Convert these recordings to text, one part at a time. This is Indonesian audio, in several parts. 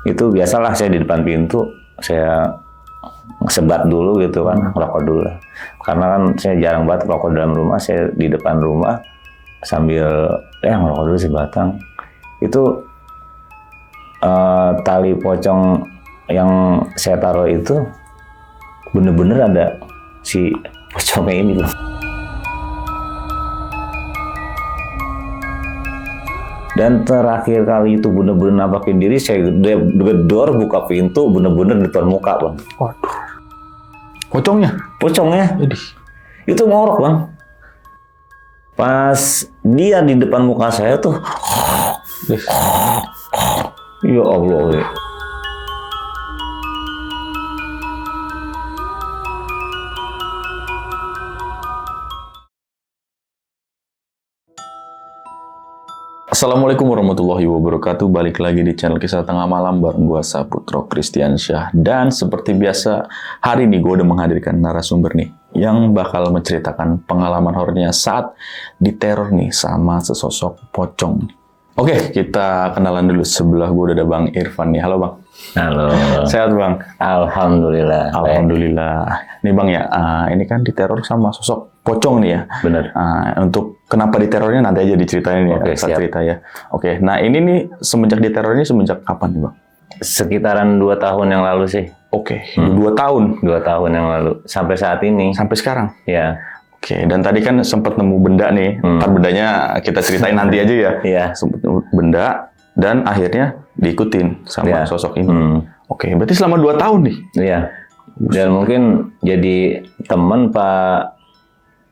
Itu biasalah saya di depan pintu, saya sebat dulu gitu kan, rokok dulu. Karena kan saya jarang banget rokok dalam rumah, saya di depan rumah sambil ngerokok dulu sebatang. Itu tali pocong yang saya taruh itu bener-bener ada si pocongnya ini loh. Dan terakhir kali itu bener-bener nampakin diri, saya gedor, buka pintu, bener-bener di depan muka, Bang. Waduh. Pocongnya? Pocongnya. Itu ngorok, Bang. Pas dia di depan muka saya tuh, ya Allah. Assalamualaikum warahmatullahi wabarakatuh. Balik lagi di channel Kisah Tengah Malam bareng gua Saputro Kristiansyah. Dan seperti biasa, hari ini gue udah menghadirkan narasumber nih yang bakal menceritakan pengalaman horornya saat diteror nih sama sesosok pocong. Oke, kita kenalan dulu. Sebelah gue udah ada Bang Irfan nih. Halo Bang. Halo. Sehat Bang? Alhamdulillah. Alhamdulillah. Nih Bang ya, ini kan diteror sama sosok pocong nih ya. Bener. Untuk kenapa diterornya nanti aja diceritain ya. Oke, siap. Cerita ya. Oke, nah ini nih semenjak diteror ini semenjak kapan nih Bang? Sekitaran 2 tahun yang lalu sih. Oke, 2 tahun. 2 tahun yang lalu. Sampai saat ini. Sampai sekarang? Ya. Oke, dan tadi kan sempat nemu benda nih. Ntar bendanya kita ceritain nanti aja ya. Iya. Sempat nemu benda dan akhirnya diikutin sama sosok ini. Oke, berarti selama 2 tahun nih? Iya. Dan mungkin jadi teman Pak,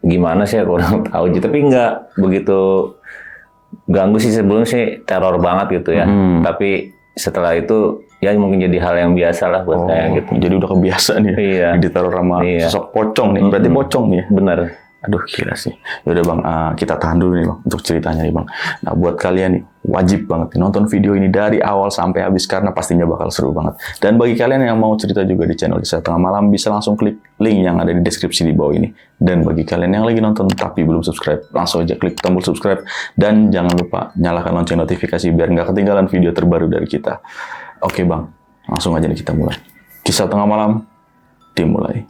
gimana sih kurang tahu. Tapi nggak begitu ganggu sih, sebelum sih teror banget gitu ya. Tapi setelah itu ya mungkin jadi hal yang biasa lah buat saya gitu. Jadi udah kebiasa nih diteror sama sosok pocong nih. Berarti pocong nih. Bener. Aduh gila sih. Yaudah Bang, kita tahan dulu nih Bang untuk ceritanya nih Bang. Nah buat kalian nih wajib banget nih nonton video ini dari awal sampai habis karena pastinya bakal seru banget. Dan bagi kalian yang mau cerita juga di channel Kisah Tengah Malam bisa langsung klik link yang ada di deskripsi di bawah ini. Dan bagi kalian yang lagi nonton tapi belum subscribe, langsung aja klik tombol subscribe dan jangan lupa nyalakan lonceng notifikasi biar nggak ketinggalan video terbaru dari kita. Oke Bang, langsung aja nih kita mulai. Kisah Tengah Malam dimulai.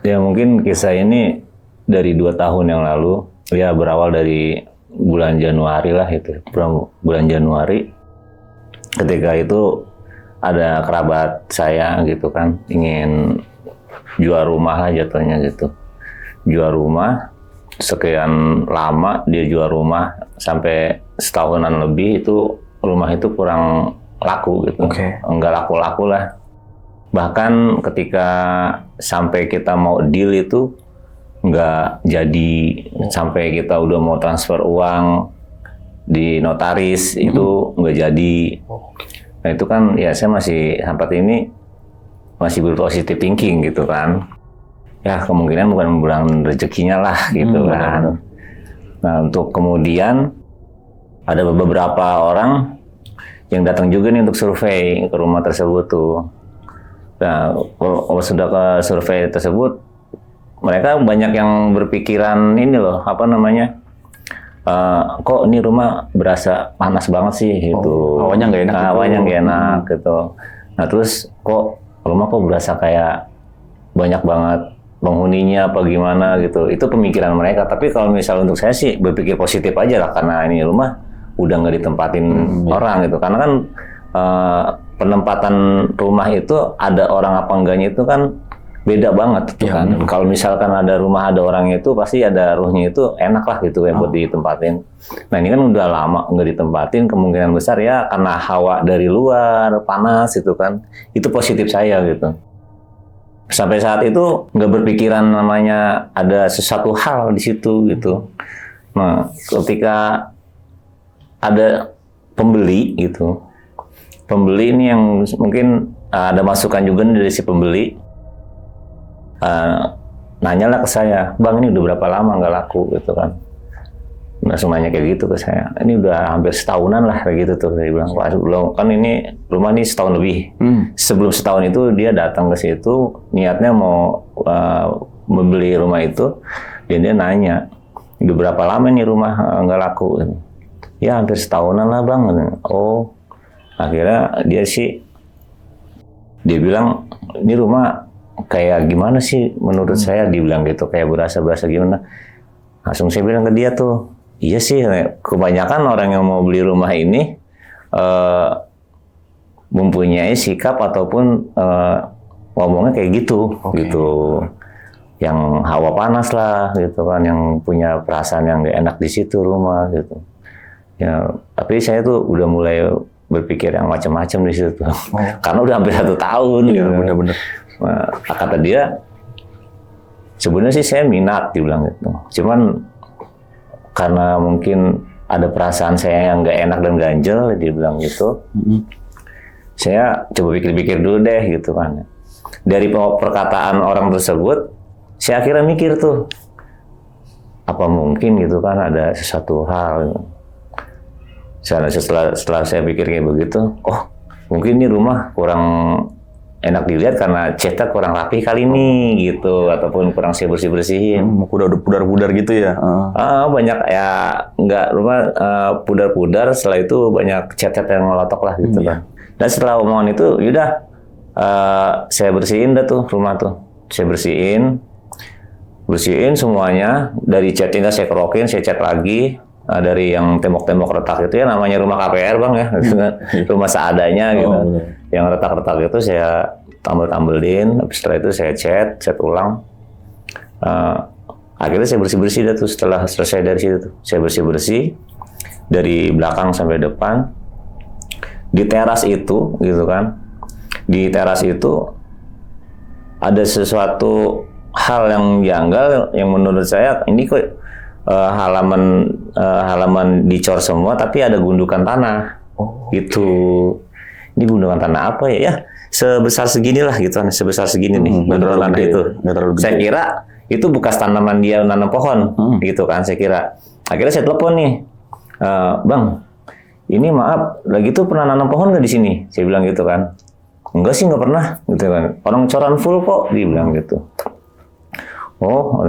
Ya mungkin kisah ini dari 2 tahun yang lalu, ya berawal dari bulan Januari lah itu. Bulan Januari, ketika itu ada kerabat saya gitu kan, ingin jual rumah lah jatuhnya gitu. Jual rumah, sekian lama dia jual rumah, sampai setahunan lebih itu rumah itu kurang laku gitu. Enggak laku-laku lah. Bahkan ketika sampai kita mau deal itu nggak jadi, sampai kita udah mau transfer uang di notaris itu nggak jadi. Nah itu kan ya saya masih sampai ini masih berpositif thinking gitu kan. Ya kemungkinan bukan bulan rezekinya lah gitu kan. Nah untuk kemudian ada beberapa orang yang datang juga nih untuk survei ke rumah tersebut tuh. Nah, kalau sudah ke survei tersebut, mereka banyak yang berpikiran ini loh, apa namanya, kok ini rumah berasa panas banget sih gitu. Hawanya nggak enak. Hawanya nggak enak gitu. Nah terus kok rumah kok berasa kayak banyak banget penghuninya apa gimana gitu. Itu pemikiran mereka. Tapi kalau misal untuk saya sih berpikir positif aja lah, karena ini rumah udah nggak ditempatin orang gitu. Karena kan penempatan rumah itu ada orang apa enggaknya itu kan beda banget gitu kan. Kalau misalkan ada rumah ada orangnya itu pasti ada ruhnya itu enak lah gitu ya buat ditempatin. Nah ini kan udah lama nggak ditempatin, kemungkinan besar ya karena hawa dari luar panas itu kan. Itu positif saya gitu. Sampai saat itu nggak berpikiran namanya ada sesuatu hal di situ gitu. Nah ketika ada pembeli gitu. Pembeli ini yang mungkin ada masukan juga dari si pembeli, nanyalah ke saya, Bang ini udah berapa lama nggak laku gitu kan. langsung nanya kayak gitu ke saya. Ini udah hampir setahunan lah kayak gitu tuh. Dia bilang, wah belum, kan ini rumah ini setahun lebih. Sebelum setahun itu dia datang ke situ, niatnya mau membeli rumah itu, dan dia nanya, udah berapa lama nih rumah nggak laku? Ya hampir setahunan lah bang. Oh, akhirnya dia bilang, ini rumah kayak gimana sih menurut saya, dibilang gitu, kayak berasa gimana. Langsung saya bilang ke dia tuh, iya sih, kebanyakan orang yang mau beli rumah ini mempunyai sikap ataupun ngomongnya kayak gitu, gitu, yang hawa panas lah, gitu kan, yang punya perasaan yang gak enak di situ rumah, gitu. Ya, tapi saya tuh udah mulai berpikir yang macam-macam di situ, karena udah hampir 1 tahun. Iya, gitu. benar-benar. Nah, kata dia, sebenarnya sih saya minat, dibilang gitu. Cuman karena mungkin ada perasaan saya yang nggak enak dan ganjel, dia bilang gitu. Saya coba pikir-pikir dulu deh, gitu kan. Dari perkataan orang tersebut, saya akhirnya mikir tuh, apa mungkin gitu kan ada sesuatu hal. Setelah saya pikir kayak begitu, oh mungkin ini rumah kurang enak dilihat karena catnya kurang rapi kali ini gitu, ataupun kurang saya bersih-bersihin. Udah pudar-pudar gitu ya? Banyak ya, nggak rumah pudar-pudar, setelah itu banyak cat-cat yang ngelotok lah gitu kan. Dan setelah omongan itu, yaudah saya bersihin dah tuh rumah tuh. Saya bersihin semuanya, dari catnya saya kerokin, saya cat lagi. Dari yang tembok-tembok retak itu ya, namanya rumah KPR bang ya, gitu kan. Rumah seadanya gitu. Yang retak-retak itu saya tambel-tambelin, setelah itu saya cat ulang. Akhirnya saya bersih-bersih dah tuh, setelah selesai dari situ tuh. Saya bersih-bersih dari belakang sampai depan. Di teras itu, gitu kan. Di teras itu ada sesuatu hal yang janggal, yang menurut saya ini kok halaman dicor semua, tapi ada gundukan tanah. Gitu. Ini gundukan tanah apa ya? Ya sebesar segini lah gitu kan, sebesar segini nih gundukan tanah itu. Saya kira itu bekas tanaman dia nanam pohon, gitu kan saya kira. Akhirnya saya telepon nih, bang, ini maaf, lagi tuh pernah nanam pohon nggak di sini? Saya bilang gitu kan. Enggak sih, nggak pernah, gitu kan. Orang coran full kok, dia bilang gitu. Oh,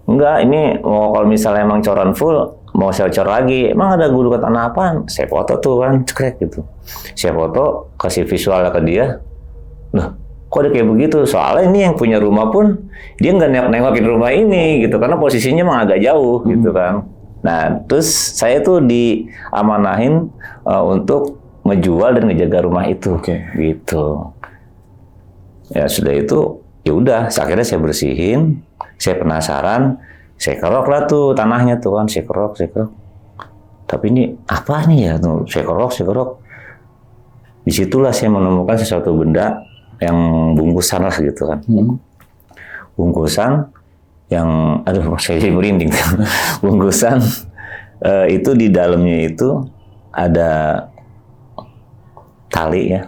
enggak, ini mau kalau misalnya emang coran full, mau saya cor lagi. Emang ada gundukan tanah apaan? Saya foto tuh kan, cekrek gitu. Saya foto, kasih visualnya ke dia. Loh, kok ada kayak begitu? Soalnya ini yang punya rumah pun, dia nggak nengokin rumah ini gitu, karena posisinya emang agak jauh gitu kan. Nah, terus saya tuh diamanahin untuk ngejual dan ngejaga rumah itu, gitu. Ya sudah itu, ya udah. Akhirnya saya bersihin. Saya penasaran, saya kerok lah tuh tanahnya tuh kan, saya kerok. Tapi ini apa nih ya tuh? Saya kerok. Disitulah saya menemukan sesuatu benda yang bungkusan lah gitu kan. Bungkusan yang, aduh saya jadi merinding. Bungkusan itu di dalamnya itu ada tali ya,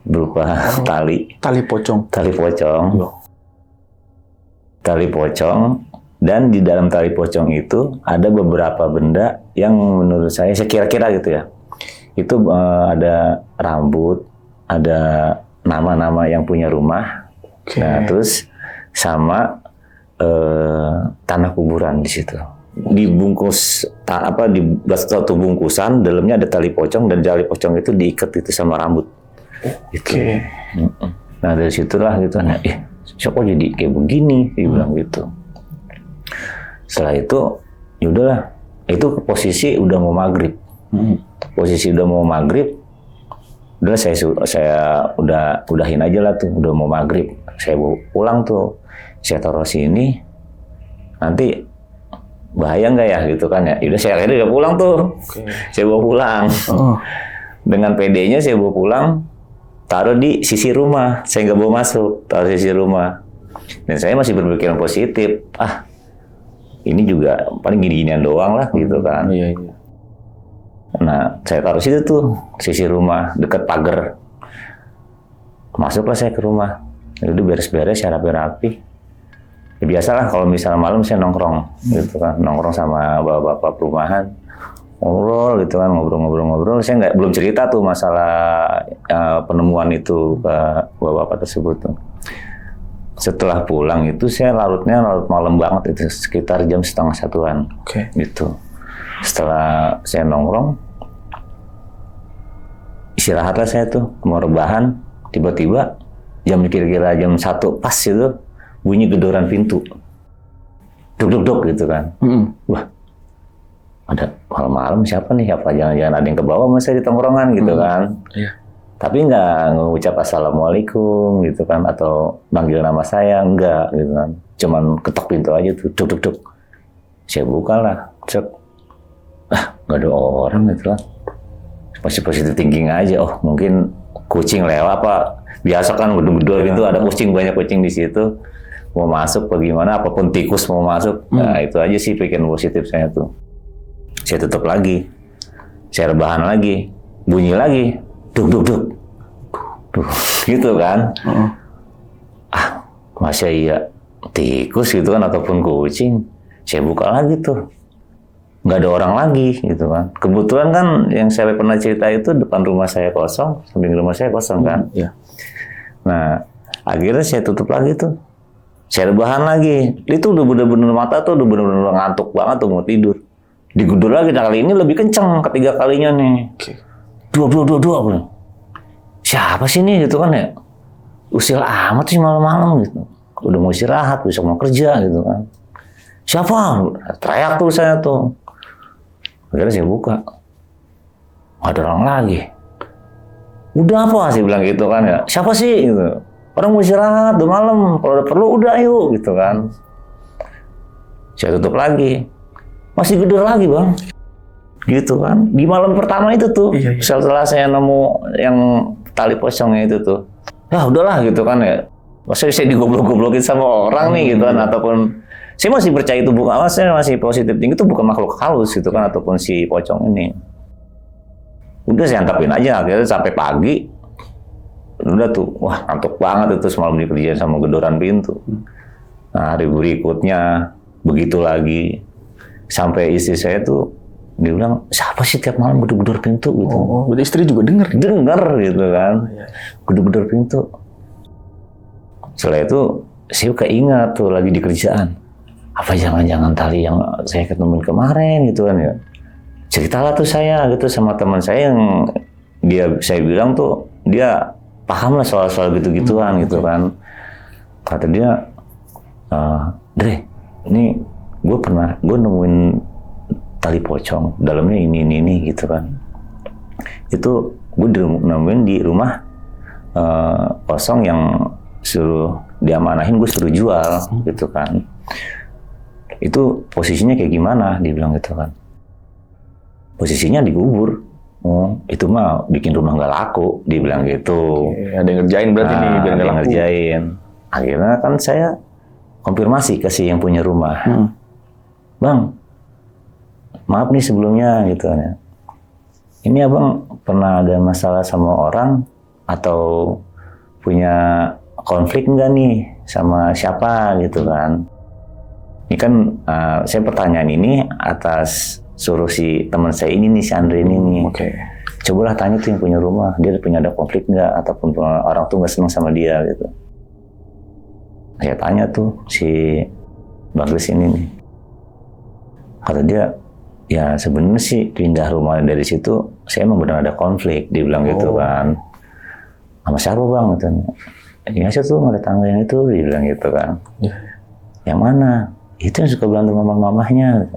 berupa tali pocong. Tali pocong, dan di dalam tali pocong itu ada beberapa benda yang menurut saya kira-kira gitu ya, itu ada rambut, ada nama-nama yang punya rumah, nah terus sama tanah kuburan di situ, dibungkus di satu bungkusan, dalamnya ada tali pocong, dan tali pocong itu diikat itu sama rambut. Nah dari situlah gitu, kok jadi kayak begini, dia bilang gitu. Setelah itu, yaudahlah, itu posisi udah mau maghrib. Udah saya udahin aja lah tuh, udah mau maghrib. Saya bawa pulang tuh, saya taruh sini. Nanti bahaya nggak ya gitu kan ya? Udah saya akhirnya udah pulang tuh. Saya bawa pulang. Dengan PD-nya saya bawa pulang. Taruh di sisi rumah, saya nggak bawa masuk, taruh di sisi rumah. Dan saya masih berpikiran positif, ini juga paling gini-ginian doang lah, gitu kan. Iya. Nah, saya taruh situ tuh, sisi rumah, dekat pagar. Masuklah saya ke rumah, udah beres-beres, saya rapi-rapi. Ya, biasalah kalau misal malam saya nongkrong gitu kan, nongkrong sama bapak-bapak perumahan, ngobrol gitu kan, ngobrol. Saya belum cerita tuh masalah penemuan itu ke bapak-bapak tersebut tuh. Setelah pulang itu saya larut malam banget itu, sekitar jam 12:30-an. Gitu. Setelah saya nongkrong, istirahatlah saya tuh, mau rebahan, tiba-tiba kira-kira jam 1 pas itu bunyi gedoran pintu. Duk gitu kan. Wah, ada malam-malam siapa nih? Jangan-jangan ada yang ke bawah sama saya di tongkrongan gitu kan. Iya. Tapi nggak ngucap assalamualaikum gitu kan, atau manggil nama saya, enggak gitu kan. Cuman ketok pintu aja tuh, duk. Saya buka lah, cek. Nggak ada orang gitu kan. Masih positive thinking aja, oh mungkin kucing lewat apa. Biasa kan gedor pintu, ada banyak kucing di situ. Mau masuk bagaimana, apapun tikus mau masuk. Nah itu aja sih pikiran positif saya tuh. Saya tutup lagi, saya rebahan lagi, bunyi lagi, duk, gitu kan. Masa iya tikus gitu kan, ataupun kucing. Saya buka lagi tuh, nggak ada orang lagi gitu kan. Kebetulan kan yang saya pernah cerita itu depan rumah saya kosong, samping rumah saya kosong kan. Nah akhirnya saya tutup lagi tuh. Saya rebahan lagi. Itu udah bener-bener mata tuh udah bener-bener ngantuk banget tuh mau tidur. Digedor lagi, nah kali ini lebih kenceng ketiga kalinya nih. Dua. Siapa sih ini gitu kan ya? Usil amat sih malam-malam gitu. Udah mau istirahat, besok mau kerja gitu kan. Siapa? Teriak tuh saya tuh. Akhirnya saya buka. Nggak ada orang lagi. Udah apa sih bilang gitu kan ya? Siapa sih gitu? Orang mau istirahat, udah malam. Kalau udah perlu, udah ayo, gitu kan. Saya tutup lagi. Masih gedor lagi, Bang. Gitu kan. Di malam pertama itu tuh, setelah saya nemu yang tali pocongnya itu tuh. Ya udahlah, gitu kan ya. Maksudnya saya digoblok-goblokin sama orang nih, gitu kan. Ataupun, saya masih percaya itu bukan, saya masih positif tinggi itu bukan makhluk halus, gitu kan. Ataupun si pocong ini. Udah saya angkapin aja, akhirnya sampai pagi. Udah tuh, wah ngantuk banget itu semalam dikerjain sama gedoran pintu. Nah hari berikutnya begitu lagi, sampai istri saya tuh dia bilang, siapa sih tiap malam gedor-gedor pintu gitu. Berarti istri juga dengar gitu kan, gedor-gedor pintu. Setelah itu saya keingat tuh lagi di kerjaan, apa jangan-jangan tali yang saya ketemuin kemarin gitu kan ya. Ceritalah tuh saya gitu sama teman saya yang saya bilang tuh dia paham lah soal-soal gitu-gituan gitu kan. Kata dia, Dre, ini gue nemuin tali pocong, dalamnya ini gitu kan. Itu gue nemuin di rumah kosong yang suruh diamanahin, gue suruh jual gitu kan. Itu posisinya kayak gimana, dia bilang gitu kan. Posisinya digubur. Itu mah bikin rumah nggak laku, dibilang gitu. Ada yang ngerjain berarti nih, biar nggak laku. Ngerjain. Akhirnya kan saya konfirmasi ke si yang punya rumah. Bang, maaf nih sebelumnya gitu ya. Ini abang pernah ada masalah sama orang atau punya konflik nggak nih sama siapa gitu kan? Ini kan saya pertanyaan ini atas suruh si teman saya ini nih, si Andre ini nih. Cobalah tanya tuh yang punya rumah, dia punya ada konflik nggak, ataupun orang tuh nggak senang sama dia gitu. Saya tanya tuh si Bagus ini nih. Kata dia, ya sebenarnya sih pindah rumah dari situ, saya emang benar ada konflik, dia bilang gitu kan. Sama siapa bang? Katanya. Ya saya tuh ada tangga yang itu, dia bilang gitu kan. Yang mana? Itu yang suka berantem mamah-mamahnya.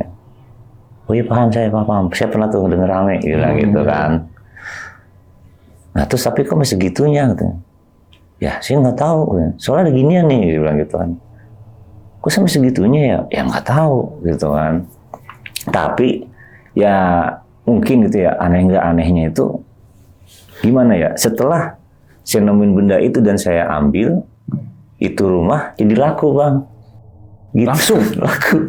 Oh iya paham, saya paham. Saya pernah tuh denger rame gitu kan. Nah terus tapi kok masih segitunya gitu. Ya saya nggak tahu. Soalnya ada ginian nih, dia bilang gitu kan. Kok sampai segitunya ya? Ya nggak tahu gitu kan. Tapi ya mungkin gitu ya, aneh nggak anehnya itu gimana ya? Setelah saya nemuin benda itu dan saya ambil, itu rumah jadi laku bang. Gitu. Langsung? Laku.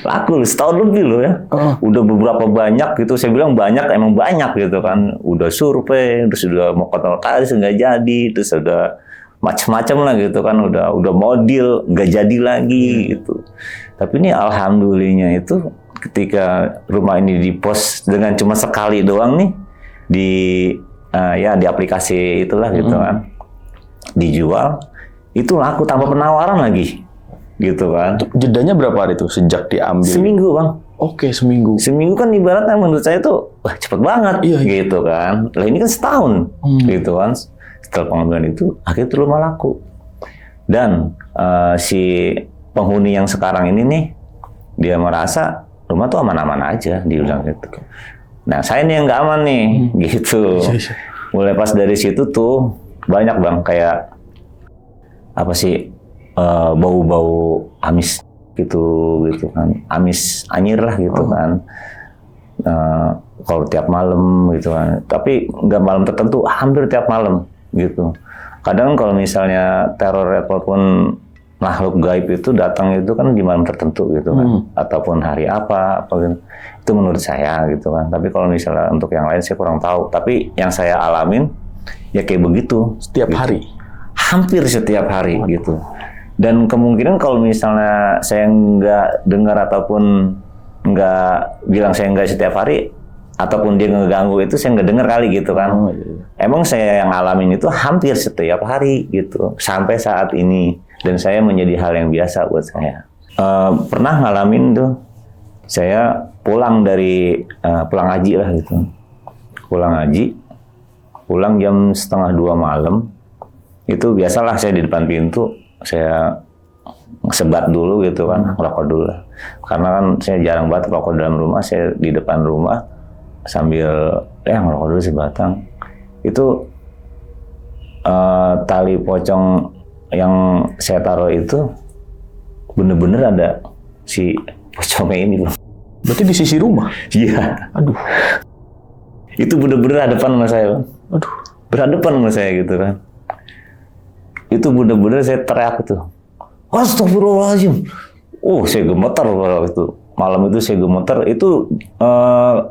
Laku, setahun lebih loh ya. Udah beberapa banyak gitu, saya bilang banyak, emang banyak gitu kan. Udah survei, terus udah mau kotor-kotor nggak jadi, terus udah macam-macam lah gitu kan, udah mau deal nggak jadi lagi gitu. Tapi ini alhamdulillahnya itu ketika rumah ini dipost dengan cuma sekali doang nih di aplikasi itulah gitu kan, dijual itu laku tanpa penawaran lagi gitu kan. Jedanya berapa hari tuh sejak diambil? Seminggu bang. Oke, seminggu. Seminggu kan ibaratnya menurut saya tuh wah cepet banget gitu kan. Lah ini kan setahun gitu kan. Setelah pengambilan itu akhirnya itu rumah laku. Dan si penghuni yang sekarang ini nih dia merasa rumah tuh aman-aman aja, dia bilang gitu. Nah saya nih yang nggak aman nih gitu. Mulai pas dari situ tuh banyak bang kayak apa sih bau-bau amis gitu kan, amis anyir lah gitu kan. Kalau tiap malam gitu kan, tapi nggak malam tertentu, hampir tiap malam gitu. Kadang kalau misalnya teror ataupun makhluk gaib itu datang itu kan di malam tertentu gitu kan, ataupun hari apa gitu. Itu menurut saya gitu kan. Tapi kalau misalnya untuk yang lain saya kurang tahu. Tapi yang saya alamin ya kayak begitu Setiap gitu. hari? Hampir setiap hari gitu. Dan kemungkinan kalau misalnya saya nggak dengar ataupun nggak bilang saya nggak setiap hari, ataupun dia ngeganggu itu saya nggak dengar kali gitu kan. Emang saya yang ngalamin itu hampir setiap hari gitu sampai saat ini, dan saya menjadi hal yang biasa buat saya. Pernah ngalamin tuh saya pulang pulang haji lah gitu, pulang jam 1:30 malam. Itu biasalah saya di depan pintu saya sebat dulu gitu kan, rokok dulu lah. Karena kan saya jarang banget rokok dalam rumah, saya di depan rumah sambil ngerokok dulu sebatang. Itu tali pocong yang saya taruh itu bener-bener ada si pocongnya ini loh. Berarti di sisi rumah? Iya. Aduh. Itu bener-bener hadapan sama saya. Aduh. Berhadapan sama saya gitu kan. Itu bener-bener saya teriak itu. Astagfirullahaladzim. Saya gemetar waktu itu. Malam itu saya gemetar. Itu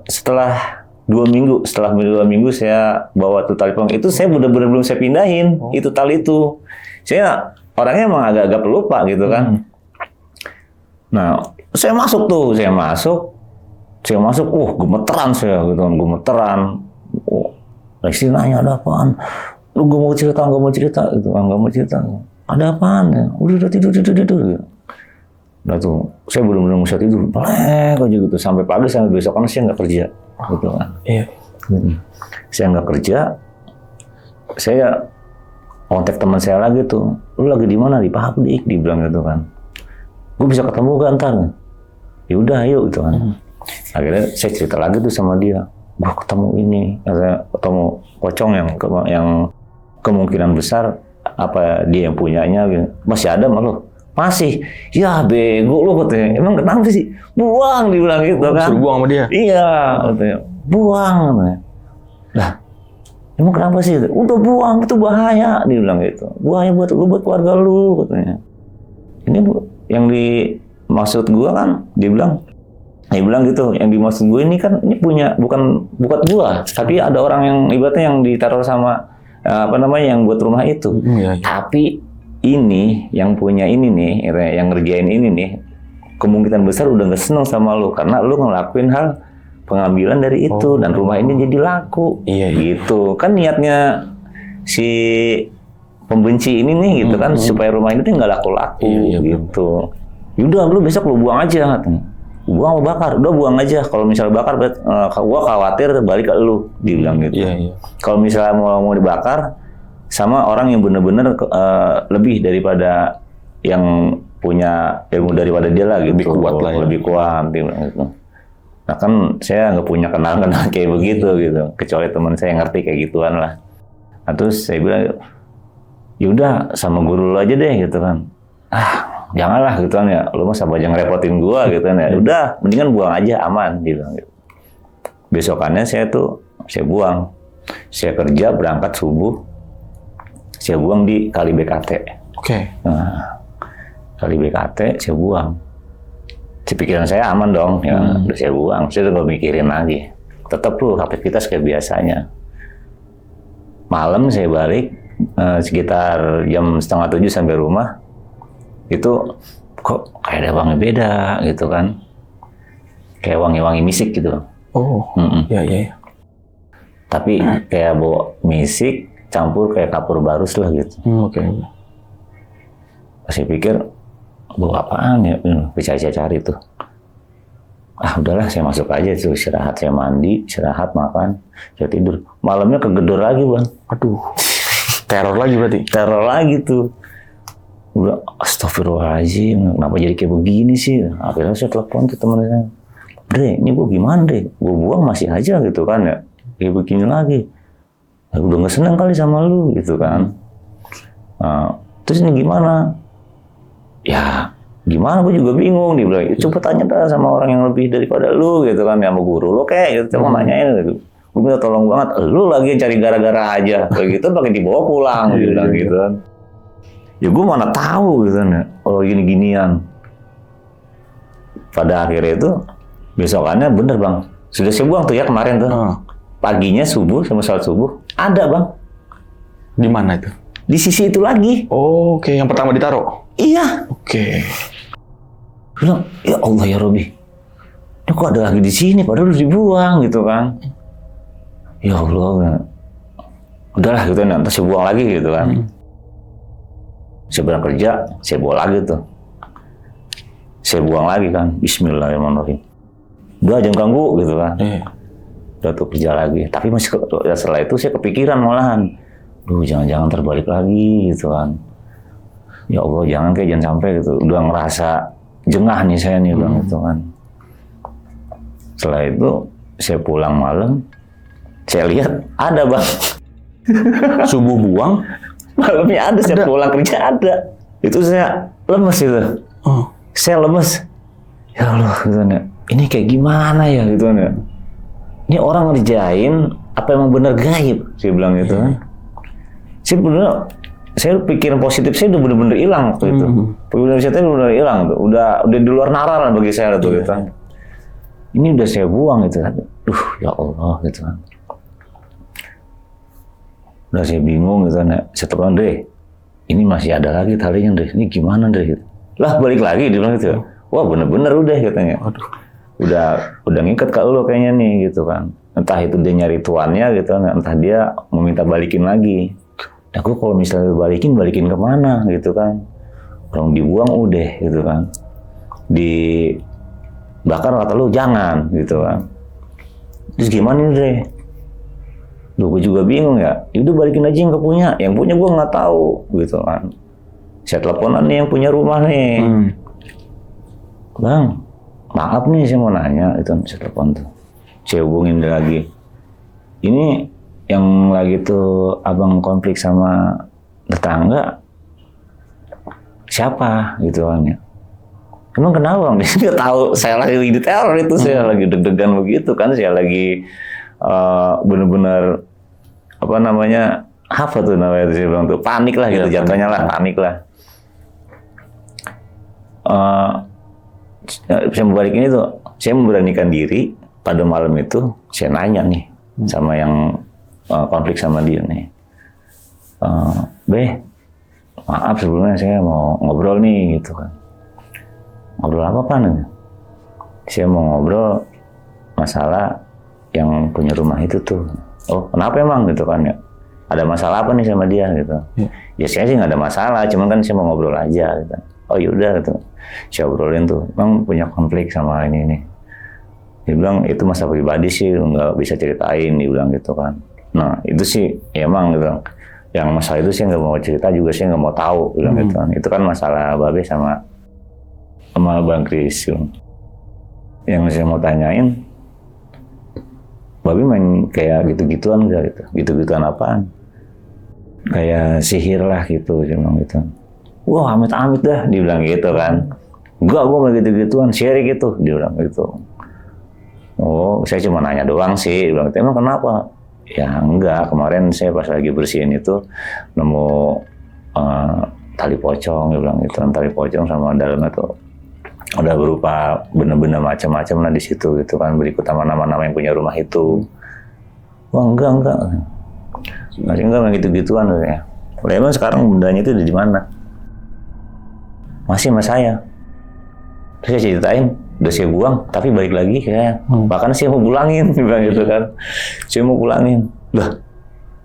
setelah 2 minggu. Setelah 2 minggu saya bawa tuh tali pocong. Itu saya bener-bener belum saya pindahin. Itu tali itu. Saya orangnya emang agak-agak pelupa gitu kan. Nah, saya masuk. Gemeteran saya gitu kan. Gemeteran. Lexi nanya ada apaan? Lu gak mau cerita gitu. Gak mau cerita. Ada apaan ya? Udah tidur gitu. Nah tuh, saya belum bisa tidur. Melek aja gitu. Sampai pagi, sampai besok kan saya nggak kerja. Gitu kan. Iya. Saya nggak kerja. Saya kontak teman saya lagi tuh. Lu lagi di mana? Di pabrik, dibilang gitu kan. Gue bisa ketemu gak ntar? Ya udah, ayo gitu kan. Akhirnya saya cerita lagi tuh sama dia. Gue ketemu ini. Ketemu pocong yang kemungkinan besar apa dia yang punyanya gitu. Masih ada mah lo? Masih. Ya bego lo katanya. Emang kenapa sih? Buang, dibilang gitu kan. Suruh buang sama dia? Iya katanya. Buang katanya. Lah, emang kenapa sih? Udah buang, itu bahaya, dibilang gitu. Bahaya buat lu, buat keluarga lu katanya. Ini yang dimaksud gua kan, dia bilang gitu, yang dimaksud gue ini kan ini punya bukan gua, tapi ada orang yang ibaratnya yang ditaruh sama yang buat rumah itu. Tapi ini yang punya ini nih, yang ngerjain ini nih, kemungkinan besar udah nggak seneng sama lu karena lu ngelakuin hal pengambilan dari itu dan rumah ini jadi laku. Gitu kan niatnya si pembenci ini nih gitu kan supaya rumah ini tuh nggak laku-laku gitu. Yaudah lu besok lu buang aja katanya. Buang mau bakar, udah buang aja. Kalau misalnya bakar, gua khawatir balik ke lu, dibilang gitu. Kalau misalnya mau dibakar sama orang yang bener-bener lebih daripada yang punya ilmu daripada dia lah gitu. Lebih kuat gitu. Nah kan saya nggak punya kenalan kayak begitu gitu. Kecuali teman saya yang ngerti kayak gituan lah. Nah, terus saya bilang, yaudah sama guru lu aja deh gitu kan. Janganlah gitu kan ya, lu mah sama aja ngerepotin gua gitu kan ya. Udah, mendingan buang aja, aman, gitu. Besokannya saya buang. Saya kerja, berangkat subuh, saya buang di Kali BKT. Nah, Kali BKT, saya buang. Pikiran saya aman dong, ya udah saya buang. Saya udah nggak mikirin lagi. Tetap lu aktivitas kayak biasanya. Malam saya balik, sekitar jam 6:30 sampai rumah, itu kok kayak ada wangi beda gitu kan. Kayak wangi-wangi misik gitu. Oh, iya. Tapi kayak bau misik campur kayak kapur barus lah gitu. Oke. Saya pikir bau apaan ya? Saya cari tuh. Ah udahlah, saya masuk aja tuh, istirahat, saya mandi, istirahat, makan, saya tidur. Malamnya kegedor lagi bang. Aduh, teror lagi berarti? Teror lagi tuh. Udah, astagfirullahaladzim, kenapa jadi kayak begini sih? Akhirnya saya telepon ke teman saya. Dre, ini gue gimana Dre? Gue buang masih aja gitu kan ya. Kayak begini lagi. Udah gak seneng kali sama lu gitu kan. Terus ini gimana? Ya gimana, gue juga bingung. Dia bilang, coba tanya dah sama orang yang lebih daripada lu gitu kan, sama guru lo kayak gitu, coba nanyain gitu. Gue minta tolong banget, lu lagi cari gara-gara aja kayak gitu, pakai dibawa pulang gitu kan gitu kan. Ya gue mana tahu gitu kan ya, oh gini-ginian. Pada akhirnya itu besokannya bener bang, sudah saya buang tuh ya kemarin tuh. Paginya subuh sama salat subuh ada bang. Di mana itu? Di sisi itu lagi. Oh, oke, yang pertama ditaruh. Iya. Oke. Bilang, ya Allah ya Robi, ini kok ada lagi di sini, padahal udah dibuang gitu kan. Ya Allah, ya. Udahlah gitu, nanti saya buang lagi gitu kan. Saya berangkat kerja, saya bawa lagi tuh. Saya buang lagi kan, Bismillahirrahmanirrahim. Udah jangan ganggu gitu kan. Udah tuh kerja lagi, tapi masih setelah itu saya kepikiran malahan. Duh jangan-jangan terbalik lagi gitu kan. Ya Allah jangan sampai gitu. Udah ngerasa jengah nih saya nih bang gitu kan. Setelah itu saya pulang malam, saya lihat ada bang. Subuh buang, malamnya ada. Saya pulang kerja ada. Itu saya lemes itu. Saya lemes. Ya Allah gitu kan. Ini kayak gimana ya gitu kan. Ini orang ngerjain apa emang bener gaib? Saya bilang gitu kan. Saya pikiran positif saya udah bener-bener hilang waktu itu. Pikiran saya udah bener hilang tuh. Udah di luar nalar bagi saya tuh gitu kan. Ini udah saya buang gitu kan. Ya Allah gitu kan. Udah saya bingung gitu kan. Saya telepon Dre, ini masih ada lagi talinya Dre. Ini gimana Dre gitu. Lah balik lagi dia bilang gitu. Wah bener-bener udah katanya. Udah ngikat ke lo kayaknya nih gitu kan. Entah itu dia nyari tuannya gitu kan. Entah dia mau minta balikin lagi. Nah, gue kalau misalnya balikin kemana gitu kan? Orang dibuang udah gitu kan? Dibakar kata lu jangan gitu kan? Terus gimana nih Dre? Gue juga bingung ya. Udah balikin aja yang punya gue nggak tahu gitu kan? Saya teleponan nih yang punya rumah nih, Bang, maaf nih saya mau nanya itu saya telepon tuh, saya hubungin dia lagi. Ini yang lagi tuh abang konflik sama tetangga siapa gitu kan ya. Emang kenapa bang? Dia nggak tahu saya lagi di teror itu, saya lagi deg-degan begitu kan, saya lagi bener-bener apa namanya saya bilang tuh panik lah gitu, jatuhnya lah panik lah. Saya mau balik ini tuh, saya memberanikan diri pada malam itu, saya nanya nih sama yang konflik sama dia nih, Be, maaf sebelumnya saya mau ngobrol nih gitu kan. Ngobrol apa nih? Saya mau ngobrol masalah yang punya rumah itu tuh. Oh kenapa emang gitu kan ya? Ada masalah apa nih sama dia gitu? Ya saya sih nggak ada masalah, cuman kan saya mau ngobrol aja gitu. Oh yaudah gitu, saya obrolin tuh, emang punya konflik sama ini. Dia bilang itu masalah pribadi sih, nggak bisa ceritain, dia bilang gitu kan. Nah itu sih ya emang gitu, yang masalah itu sih nggak mau cerita juga, sih nggak mau tahu, bilang gitu kan. Itu kan masalah Babe sama Bang Kris. Yang saya mau tanyain, Babe main kayak gitu-gituan nggak gitu? Gitu-gituan apaan? Kayak sihir lah gitu, dia bilang gitu. Wah amit-amit dah, dia bilang gitu kan. Enggak, gue malah gitu-gituan, syirik gitu, dia bilang gitu. Oh, saya cuma nanya doang sih, dia bilang, emang kenapa? Ya enggak, kemarin saya pas lagi bersihin itu nemu tali pocong, dia bilang gitu. Tali pocong sama dalamnya tuh udah berupa benda-benda macam-macam lah di situ gitu kan, berikut sama nama-nama yang punya rumah itu. Wah enggak. Masih enggak gitu-gituan ya. Lah emang sekarang bendanya itu di mana? Masih sama saya. Terus saya ceritain, udah saya buang, tapi balik lagi kayak, bahkan saya mau pulangin, bilang gitu kan. Saya mau pulangin. Lah,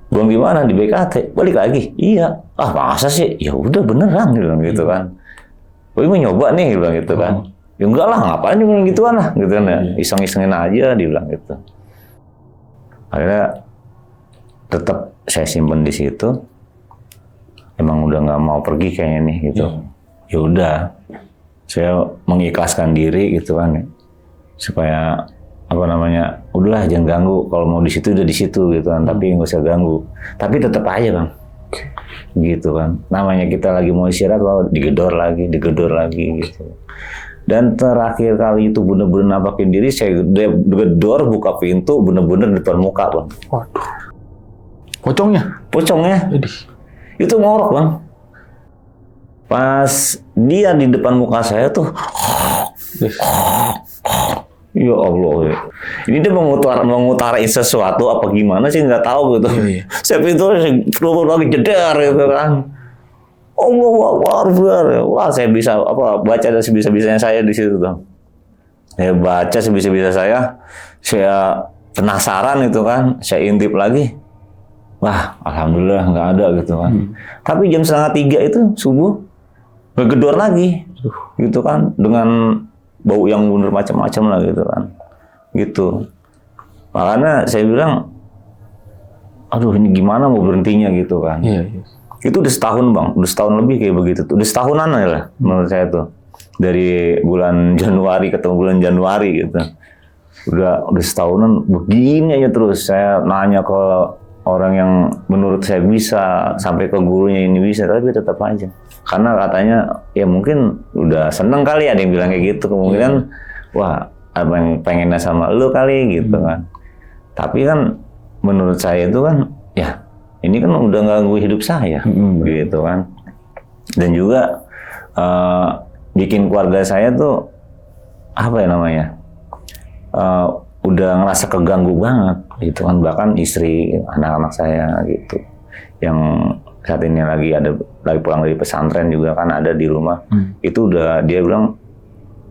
buang di mana? Di BKT. Balik lagi. Iya. Ah, masa sih? Ya udah beneran, bilang gitu kan. Oh, mau nyoba nih, bilang gitu kan. Ya enggak lah, ngapain dia bilang gituan lah, gitu kan ya. Iseng-isengin aja, dia bilang gitu. Akhirnya tetap saya simpen di situ. Emang udah nggak mau pergi kayaknya nih, gitu. Ya udah, saya mengikhlaskan diri gitu kan, supaya apa namanya, udahlah jangan ganggu. Kalau mau di situ udah di situ gitu kan, tapi nggak usah ganggu. Tapi tetap aja Bang, gitu kan. Namanya kita lagi mau istirahat, kalau digedor lagi gitu. Dan terakhir kali itu bener-bener nampakin diri, saya gedor, buka pintu, bener-bener di depan muka Bang. Waduh. Pocongnya? Itu ngorok Bang. Pas dia di depan muka saya tuh, ya Allah, ini dia mengutarain sesuatu apa gimana sih, nggak tahu gitu. Saya pintu keluar lagi jedar gitu kan. Allah, wah saya bisa baca dan sebisa-bisanya saya di situ tuh. Saya baca sebisa-bisa saya penasaran itu kan, saya intip lagi. Wah, alhamdulillah nggak ada gitu kan. Tapi jam 2:30 itu subuh ngegedor lagi, gitu kan, dengan bau yang bener macam-macam lah gitu kan, gitu. Makanya saya bilang, aduh ini gimana mau berhentinya gitu kan. Itu udah setahun Bang, udah setahun lebih kayak begitu tuh, udah setahunan aja lah menurut saya tuh. Dari bulan Januari ketemu bulan Januari gitu, udah setahunan begini aja terus. Saya nanya ke orang yang menurut saya bisa, sampai ke gurunya ini bisa, tapi tetap aja. Karena katanya, ya mungkin udah seneng kali, ada yang bilang kayak gitu. Kemungkinan, wah apa yang pengennya sama lu kali gitu kan. Tapi kan menurut saya itu kan, ya ini kan udah ganggu hidup saya, gitu kan. Dan juga bikin keluarga saya tuh, apa ya namanya, udah ngerasa keganggu banget gitu kan. Bahkan istri, anak-anak saya gitu, yang saat ini lagi pulang dari pesantren juga kan ada di rumah. Itu udah, dia bilang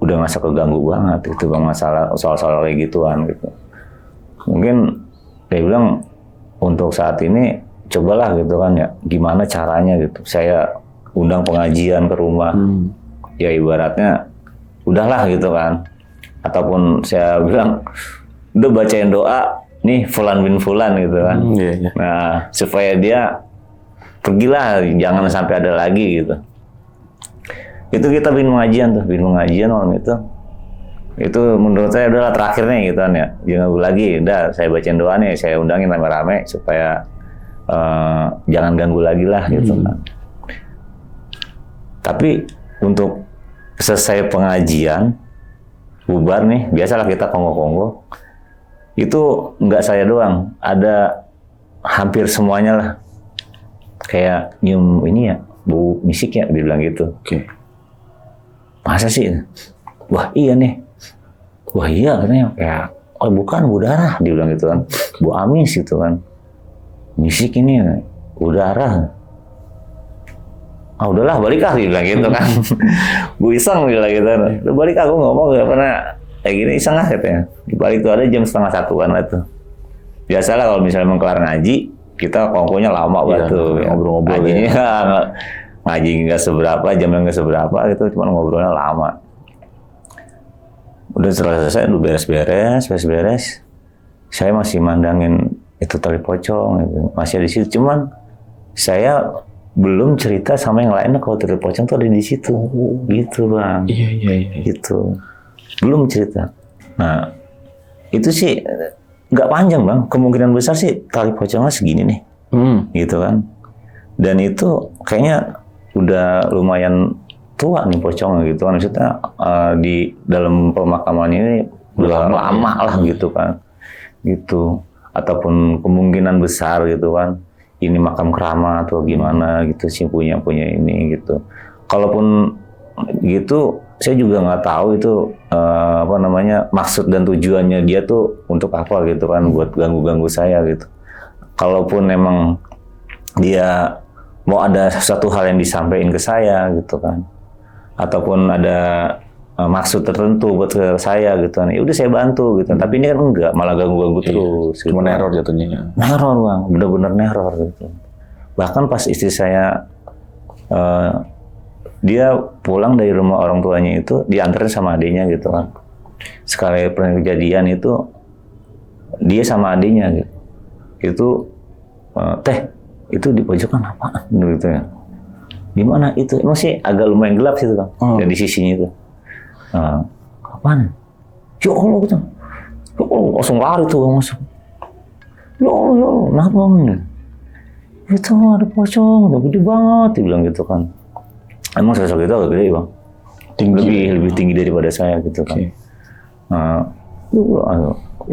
udah ngerasa keganggu banget itu Bang, masalah soal-soal kayak gituan gitu. Mungkin dia bilang untuk saat ini cobalah gitu kan ya, gimana caranya gitu. Saya undang pengajian ke rumah, ya ibaratnya udahlah gitu kan. Ataupun saya bilang udah bacain doa nih fulan bin fulan gitu kan. Nah supaya dia pergilah, jangan sampai ada lagi gitu. Itu kita bikin pengajian malam itu. Itu menurut saya adalah terakhirnya gitu kan ya. Jangan lagi, udah saya bacain doa nih, saya undangin rame-rame supaya jangan ganggu lagi lah gitu kan. Tapi untuk selesai pengajian, bubar nih, biasalah kita kongko-kongko. Itu nggak saya doang, ada hampir semuanya lah. Kayak nyium ini ya, bau misik ya, dibilang gitu. Masa sih? Wah iya nih. Wah iya katanya, ya oh bukan, bau darah, dibilang gitu kan. Bau amis gitu kan. Misik ini, bau darah. Ah udahlah balik dia bilang gitu kan. Bu iseng bilang gitu. Udah balik, aku ngomong gak pernah kayak gini, iseng lah katanya. Di balik itu ada jam 12:30 lah tuh. Biasalah kalau misalnya mengkelar ngaji, kita kongkonya lama banget tuh. Ngobrol-ngobrol. Ngaji nggak seberapa, jamnya nggak seberapa gitu, cuma ngobrolnya lama. Udah selesai, udah beres-beres. Saya masih mandangin itu tali pocong, gitu. Masih di situ. Cuman saya belum cerita sama yang lainnya kalau tali pocong tuh ada di situ, gitu Bang. Iya. Gitu. Belum cerita. Nah, itu sih nggak panjang Bang. Kemungkinan besar sih tali pocongnya segini nih, gitu kan. Dan itu kayaknya udah lumayan tua nih pocongnya gitu kan. Maksudnya di dalam pemakaman ini udah lama lah gitu kan. Gitu. Ataupun kemungkinan besar gitu kan, ini makam keramat atau gimana gitu sih, punya ini gitu. Kalaupun gitu, saya juga nggak tahu itu apa namanya, maksud dan tujuannya dia tuh untuk apa gitu kan, buat ganggu saya gitu. Kalaupun memang dia mau ada satu hal yang disampaikan ke saya gitu kan, ataupun ada maksud tertentu buat ke saya gitu kan, ya udah saya bantu gitu. Tapi ini kan enggak, malah ganggu-ganggu terus. Cuma gitu. neror jatuhnya. Neror bang, bener-bener neror gitu. Bahkan pas istri saya dia pulang dari rumah orang tuanya itu diantarin sama adiknya gitu kan. Sekali pernah kejadian itu dia sama adiknya gitu. Itu teh itu di pojokan apaan gitu ya. Di mana itu? Emang sih agak lumayan gelap sih itu bang. Dan di sisinya itu. Apaan? Ya Allah gitu. Ya Allah, langsung lari tuh bang masuk. Ya Allah, kenapa bang? Itu ada pocong, udah gede banget, dia bilang gitu kan. Emang sosok itu agak gede bang. Lebih tinggi daripada saya gitu kan.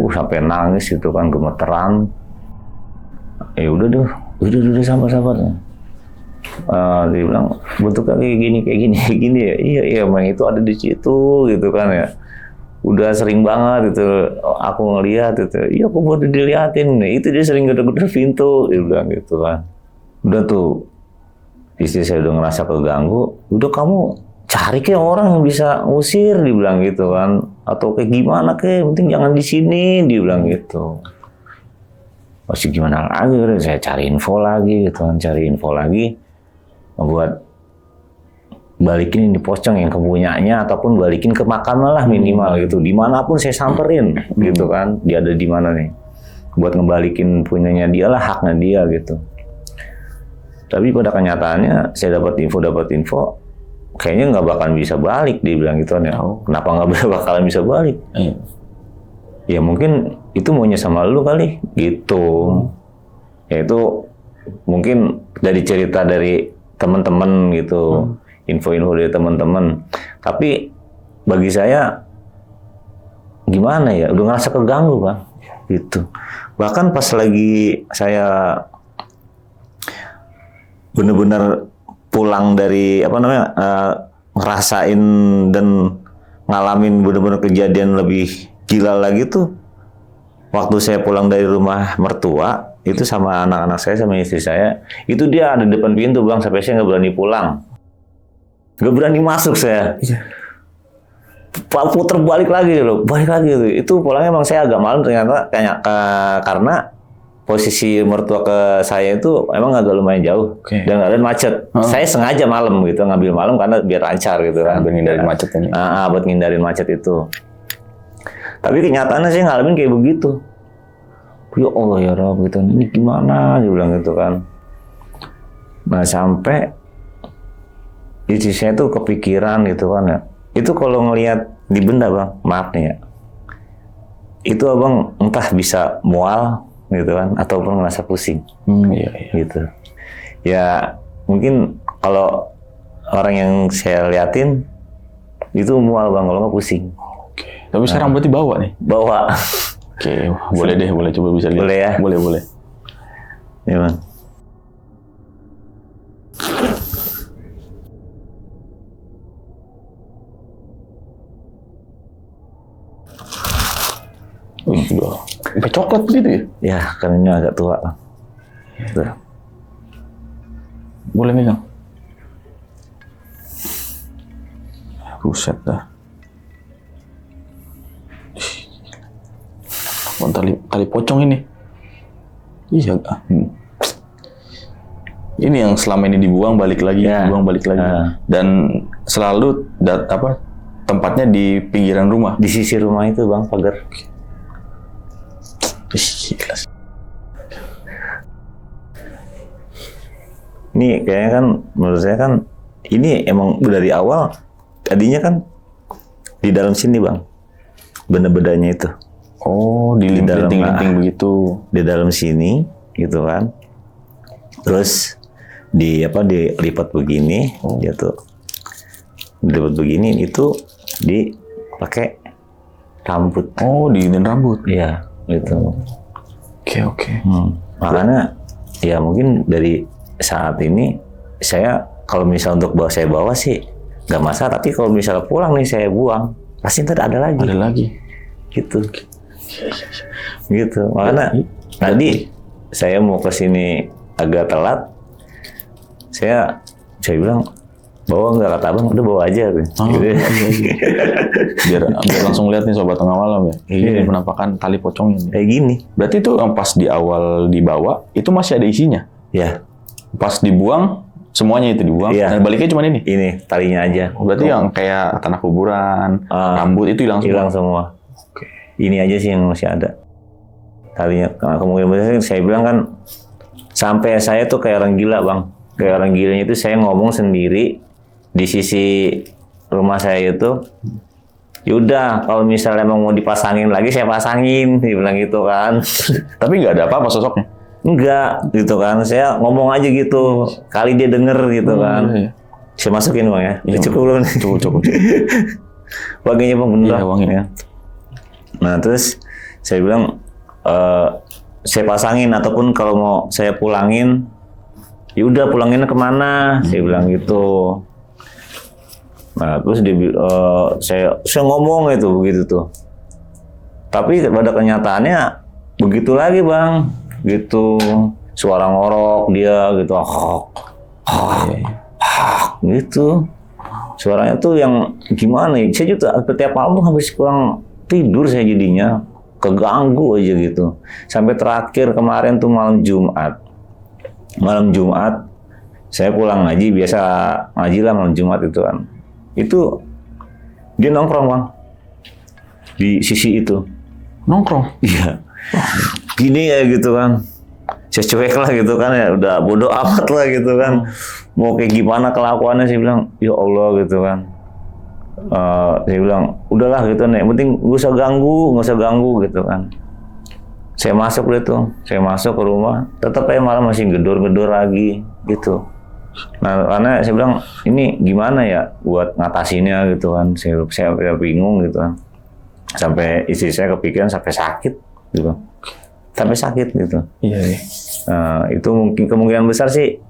Sampai nangis gitu kan, gemeteran. Ya udah sabar. Dia bilang bentuknya kayak gini ya. Iya emang itu ada di situ gitu kan ya. Udah sering banget itu aku ngelihat itu. Iya aku baru diliatin. Itu dia sering gedor-gedor pintu, dia bilang gitu kan. Udah tuh istri saya udah ngerasa keganggu. Udah kamu cari kayak orang yang bisa ngusir, dia bilang gitu kan. Atau kayak gimana kayak, penting jangan di sini, dia bilang gitu. Masih gimana lagi, saya cari info lagi gitu kan, buat balikin ini pocong yang kepunyanya ataupun balikin ke makam lah minimal gitu. Dimanapun saya samperin gitu kan, dia ada di mana nih, buat ngebalikin punyanya dia lah, haknya dia gitu. Tapi pada kenyataannya saya dapat info kayaknya nggak bakalan bisa balik, dia bilang gitu kan ya. Kenapa nggak bakalan bisa balik? Ya mungkin itu maunya sama lu kali gitu. Ya itu mungkin dari cerita dari teman-teman gitu, info-info dari teman-teman. Tapi bagi saya gimana ya, udah ngerasa keganggu bang gitu. Bahkan pas lagi saya benar-benar pulang dari ngerasain dan ngalamin benar-benar kejadian lebih gila lagi tuh waktu saya pulang dari rumah mertua itu sama anak-anak saya sama istri saya, itu dia ada di depan pintu bang, sampai saya nggak berani pulang, nggak berani masuk saya. Puter balik lagi tuh. Itu pulangnya emang saya agak malam ternyata karena posisi mertua ke saya itu emang agak lumayan jauh dan ada macet. Saya sengaja malam gitu, ngambil malam karena biar lancar gitu kan. Buat ngindarin macet ini. Buat ngindarin macet itu. Tapi kenyataannya saya ngalamin kayak begitu. Ya Allah ya Rabb gitu. Ini gimana? Dia bilang gitu kan. Nah sampai istri saya tuh kepikiran gitu kan ya. Itu kalau ngelihat di benda bang, maaf nih ya. Itu abang entah bisa mual gitu kan, ataupun ngerasa pusing. Iya. Gitu. Ya mungkin kalau orang yang saya liatin itu mual bang, kalau nggak pusing. Tapi sekarang berarti bawa nih? Bawa. Oke, boleh deh, coba bisa lihat. Boleh ya? Boleh. Iya bang. Udah. Sampai coklat begitu ya? Ya, kan ini agak tua bang. Tuh. Boleh megang? Buset dah. Tali pocong ini. Iya. Ini yang selama ini dibuang balik lagi, dan selalu tempatnya di pinggiran rumah. Di sisi rumah itu bang, pagar. Gila. Ini kayaknya kan, menurut saya kan, ini emang dari awal tadinya kan di dalam sini bang, benda-bendanya itu. Oh, dilinting-linting begitu. Di dalam sini, gitu kan. Terus dilipat begini, gitu. Dilipat begini, itu dipakai rambut. Oh, diinin rambut. Iya, gitu. Oke. Makanya, ya mungkin dari saat ini saya kalau misal untuk saya bawa sih nggak masalah. Tapi kalau misal pulang nih saya buang, pasti ntar ada lagi. Ada lagi. Gitu. Makanya tadi saya mau ke sini agak telat. saya bilang, bawa nggak, kata abang, udah bawa aja. Gitu. Biar langsung lihat nih Sobat Tengah Malam ya. Ini penampakan tali pocong ini. Kayak gini. Berarti itu yang pas di awal dibawa, itu masih ada isinya? Ya. Pas dibuang, semuanya itu dibuang, dan baliknya cuma ini? Ini, talinya aja. Berarti yang kayak tanah kuburan, rambut itu hilang semua? Hilang semua. Oke. Ini aja sih yang masih ada. Talinya, kemungkinan besar saya bilang kan, sampai saya tuh kayak orang gila bang. Kayak orang gilanya itu saya ngomong sendiri di sisi rumah saya itu. Yaudah, kalau misalnya mau dipasangin lagi, saya pasangin. Dia bilang gitu kan. Tapi nggak ada apa-apa sosoknya? Enggak, gitu kan. Saya ngomong aja gitu. Kali dia denger gitu kan. Iya. Saya masukin bang ya. Iya, cukup belum nih? Cukup. Wanginya bang, bener. Iya, wangi. Ya. Nah, terus saya bilang, saya pasangin, ataupun kalau mau saya pulangin, ya udah pulanginnya kemana? Saya bilang gitu. Nah, terus dia, saya ngomong itu begitu tuh. Tapi pada kenyataannya begitu lagi bang, gitu, suara ngorok dia gitu, gitu. Suaranya tuh yang gimana ya? Saya juga setiap malam tuh habis kurang tidur saya jadinya. Keganggu aja gitu. Sampai terakhir kemarin tuh malam Jumat, saya pulang ngaji, biasa ngaji lah malam Jumat itu kan. Itu dia nongkrong bang di sisi itu. Nongkrong? Iya. Gini ya gitu kan. Saya cuek lah gitu kan ya, udah bodoh amat lah gitu kan. Mau kayak gimana kelakuannya, saya bilang ya Allah gitu kan. Saya bilang udahlah gitu nih, yang penting nggak usah ganggu gitu kan. Saya masuk ke rumah, tetap aja malam masih gedor-gedor lagi gitu. Nah, karena saya bilang ini gimana ya buat ngatasinnya gitu kan. Saya bingung gitu kan. Sampai istri saya kepikiran sampai sakit gitu. Sampai sakit gitu. Iya. Itu mungkin kemungkinan besar sih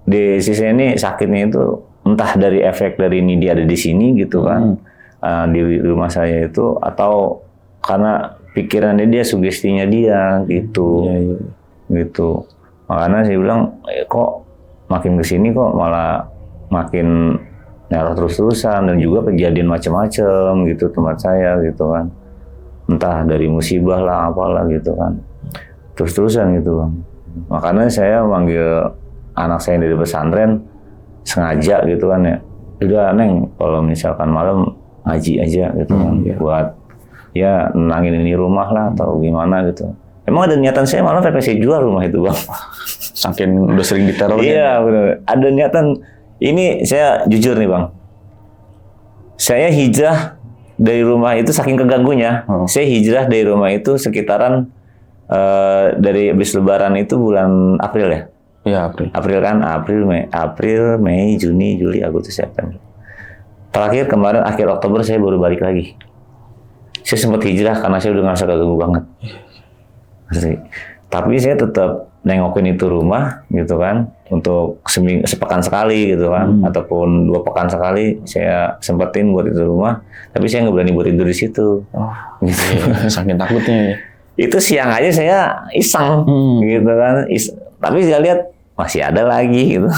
di sisi ini sakitnya itu entah dari efek dari ini dia ada di sini gitu kan, di rumah saya itu, atau karena pikirannya dia, sugestinya dia gitu. Gitu. Makanya saya bilang kok makin kesini kok malah makin neror terus-terusan, dan juga kejadian macam-macam gitu tempat saya gitu kan, entah dari musibah lah apalah gitu kan, terus-terusan gitu bang. Makanya saya manggil anak saya dari pesantren sengaja gitu kan ya, udah Neng kalau misalkan malam ngaji aja gitu kan, buat ya nenangin ini rumah lah atau gimana gitu. Emang ada niatan saya malah sampai saya jual rumah itu bang. Saking udah sering diteror. Iya benar. Ada niatan. Ini saya jujur nih bang. Saya hijrah dari rumah itu saking keganggunya. Saya hijrah dari rumah itu sekitaran dari habis Lebaran itu bulan April ya. Iya, April. April, Mei, Juni, Juli, Agustus, September. Terakhir kemarin akhir Oktober saya baru balik lagi. Saya sempat hijrah karena saya udah ngerasa keganggu banget. Tapi saya tetap nengokin itu rumah gitu kan, untuk sepekan sekali gitu kan, ataupun 2 pekan sekali saya sempetin buat itu rumah. Tapi saya nggak berani buat tidur di situ. Gitu. Saking takutnya. Itu siang aja saya iseng gitu kan. Tapi saya lihat masih ada lagi gitu.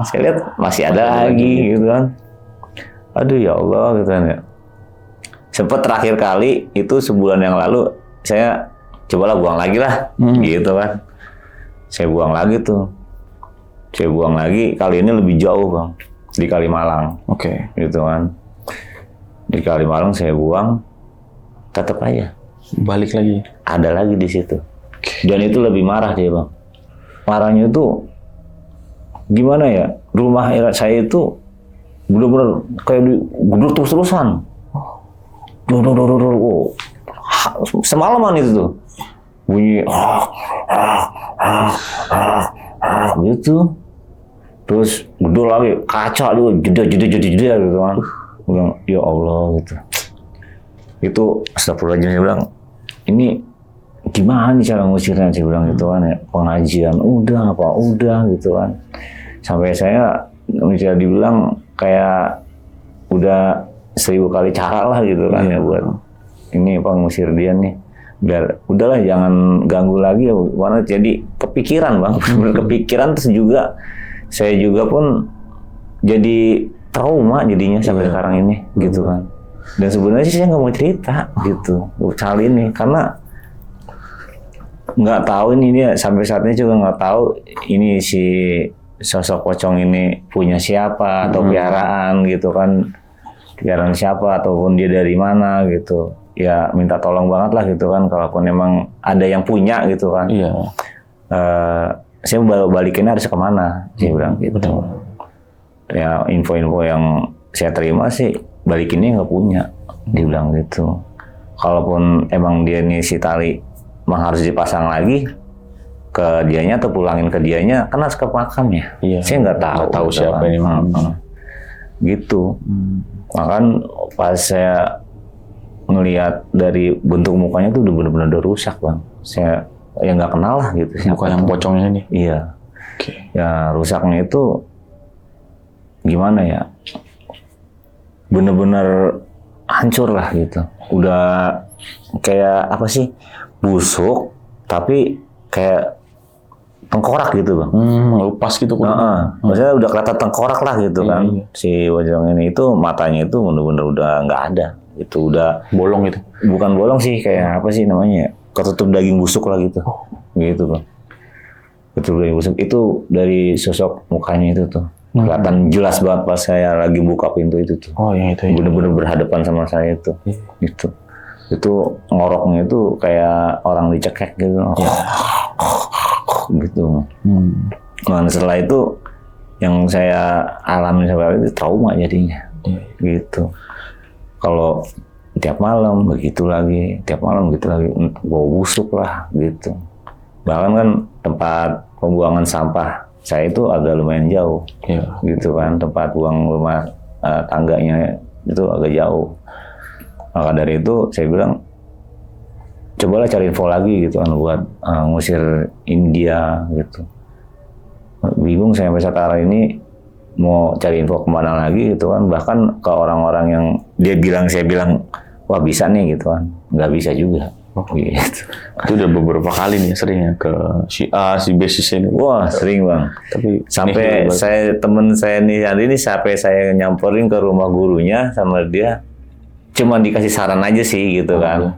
Saya lihat masih ada lagi gitu kan. Aduh ya Allah gitu kan ya. Sempat terakhir kali itu sebulan yang lalu saya cobalah buang lagi lah gitu kan. Saya buang lagi tuh. Saya buang lagi, kali ini lebih jauh bang, di Kalimalang. Oke. Gitu kan. Di Kalimalang saya buang, tetap aja. Balik lagi. Ada lagi di situ. Dan itu lebih marah dia bang. Marahnya itu gimana ya? Rumah saya itu benar-benar kayak digedor terus-terusan. Semalaman itu tuh bunyi gitu. Terus gedor lagi, kaca tuh jeda gitu kan. Bilang ya Allah gitu. Itu astagfirullahaladzim, saya bilang ini gimana nih cara ngusirnya, saya bilang gitu kan ya, pengajian udah gitu kan. Sampai saya misalnya dibilang kayak udah 1000 kali cara lah gitu kan ya buat ini apa ngusir dia nih, biar udahlah jangan ganggu lagi ya, mana jadi kepikiran bang, kepikiran. Terus juga saya juga pun jadi trauma jadinya sampai sekarang ini gitu kan. Dan sebenarnya sih saya nggak mau cerita gitu soal ini karena nggak tahu ini dia sampai saat ini juga nggak tahu ini si sosok pocong ini punya siapa atau piaraan gitu kan, piaraan siapa ataupun dia dari mana gitu. Ya minta tolong banget lah gitu kan, kalaupun emang ada yang punya gitu kan. Iya. Saya balikinnya harus kemana? Saya bilang gitu. Ya info-info yang saya terima sih balikinnya nggak punya, dibilang gitu. Kalaupun emang dia nih si tali emang harus dipasang lagi ke dianya atau pulangin ke dianya, kan harus ke makamnya. Iya. Saya nggak tahu Gitu siapa ini. Gitu. Makan pas saya ngelihat dari bentuk mukanya tuh udah benar-benar rusak bang. Saya ya nggak kenal lah gitu. Bukan yang pocongnya ini. Iya. Oke. Ya rusaknya itu gimana ya? Bener-bener hancur lah gitu. Udah kayak apa sih? Busuk, tapi kayak tengkorak gitu bang. Lepas gitu. Maksudnya udah kelihatan tengkorak lah gitu kan. Iya. Si pocong ini itu matanya itu bener-bener udah nggak ada. Itu udah Bolong gitu. bukan bolong sih, kayak apa sih namanya? Ketutup daging busuk lah gitu. Gitu bang. Ketutup daging busuk itu dari sosok mukanya itu tuh. Kelihatan jelas banget pas saya lagi buka pintu itu tuh. Oh yang itu. Bener-bener berhadapan sama saya itu. Gitu. Itu ngoroknya itu kayak orang dicekek gitu. Gitu. Nah setelah itu yang saya alami sampai itu trauma jadinya. Gitu. Kalau tiap malam begitu lagi, tiap malam begitu lagi, bau busuk lah gitu. Bahkan kan tempat pembuangan sampah saya itu agak lumayan jauh, gitu kan, tempat buang rumah tangganya itu agak jauh. Maka dari itu saya bilang, cobalah cari info lagi gitu kan buat ngusir India gitu. Bingung saya sampai sekarang ini mau cari info kemana lagi gitu kan, bahkan ke orang-orang yang saya bilang wah bisa nih gitu kan, nggak bisa juga. Gitu. Itu udah beberapa kali nih sering ya ke si A, si B, si C ini. Wah sering bang. Tapi sampai temen saya nih ini sampai saya nyamperin ke rumah gurunya sama dia, cuma dikasih saran aja sih gitu kan.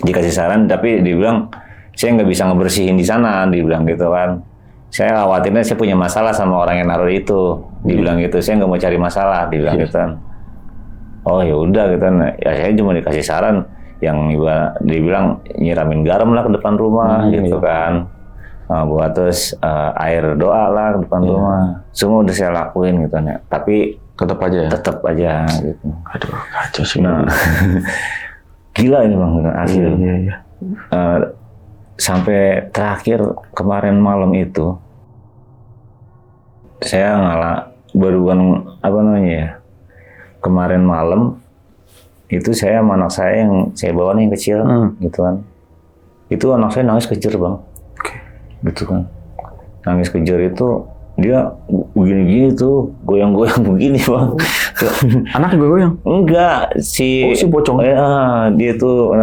Dikasih saran tapi dibilang saya nggak bisa ngebersihin di sana, dibilang gitu kan. Saya khawatirnya saya punya masalah sama orang yang naruh itu, dibilang gitu. Saya nggak mau cari masalah, dibilang gitu kan. Oh ya udah gitu kan. Ya saya cuma dikasih saran yang dibilang nyiramin garam lah ke depan rumah gitu kan. Buat terus air doa lah ke depan rumah. Semua udah saya lakuin gitu kan ya. Tapi tetap aja gitu. Aduh kacau sih. Nah, gila ini bang asli. Sampai terakhir kemarin malam itu saya baruan apa namanya ya, kemarin malam itu saya sama anak saya yang saya bawa nih yang kecil gitu kan, itu anak saya nangis kejer bang. Gitu kan, nangis kejer itu dia begini-gini tuh, goyang-goyang begini bang. Anak goyang? Enggak, si pocong. Dia tuh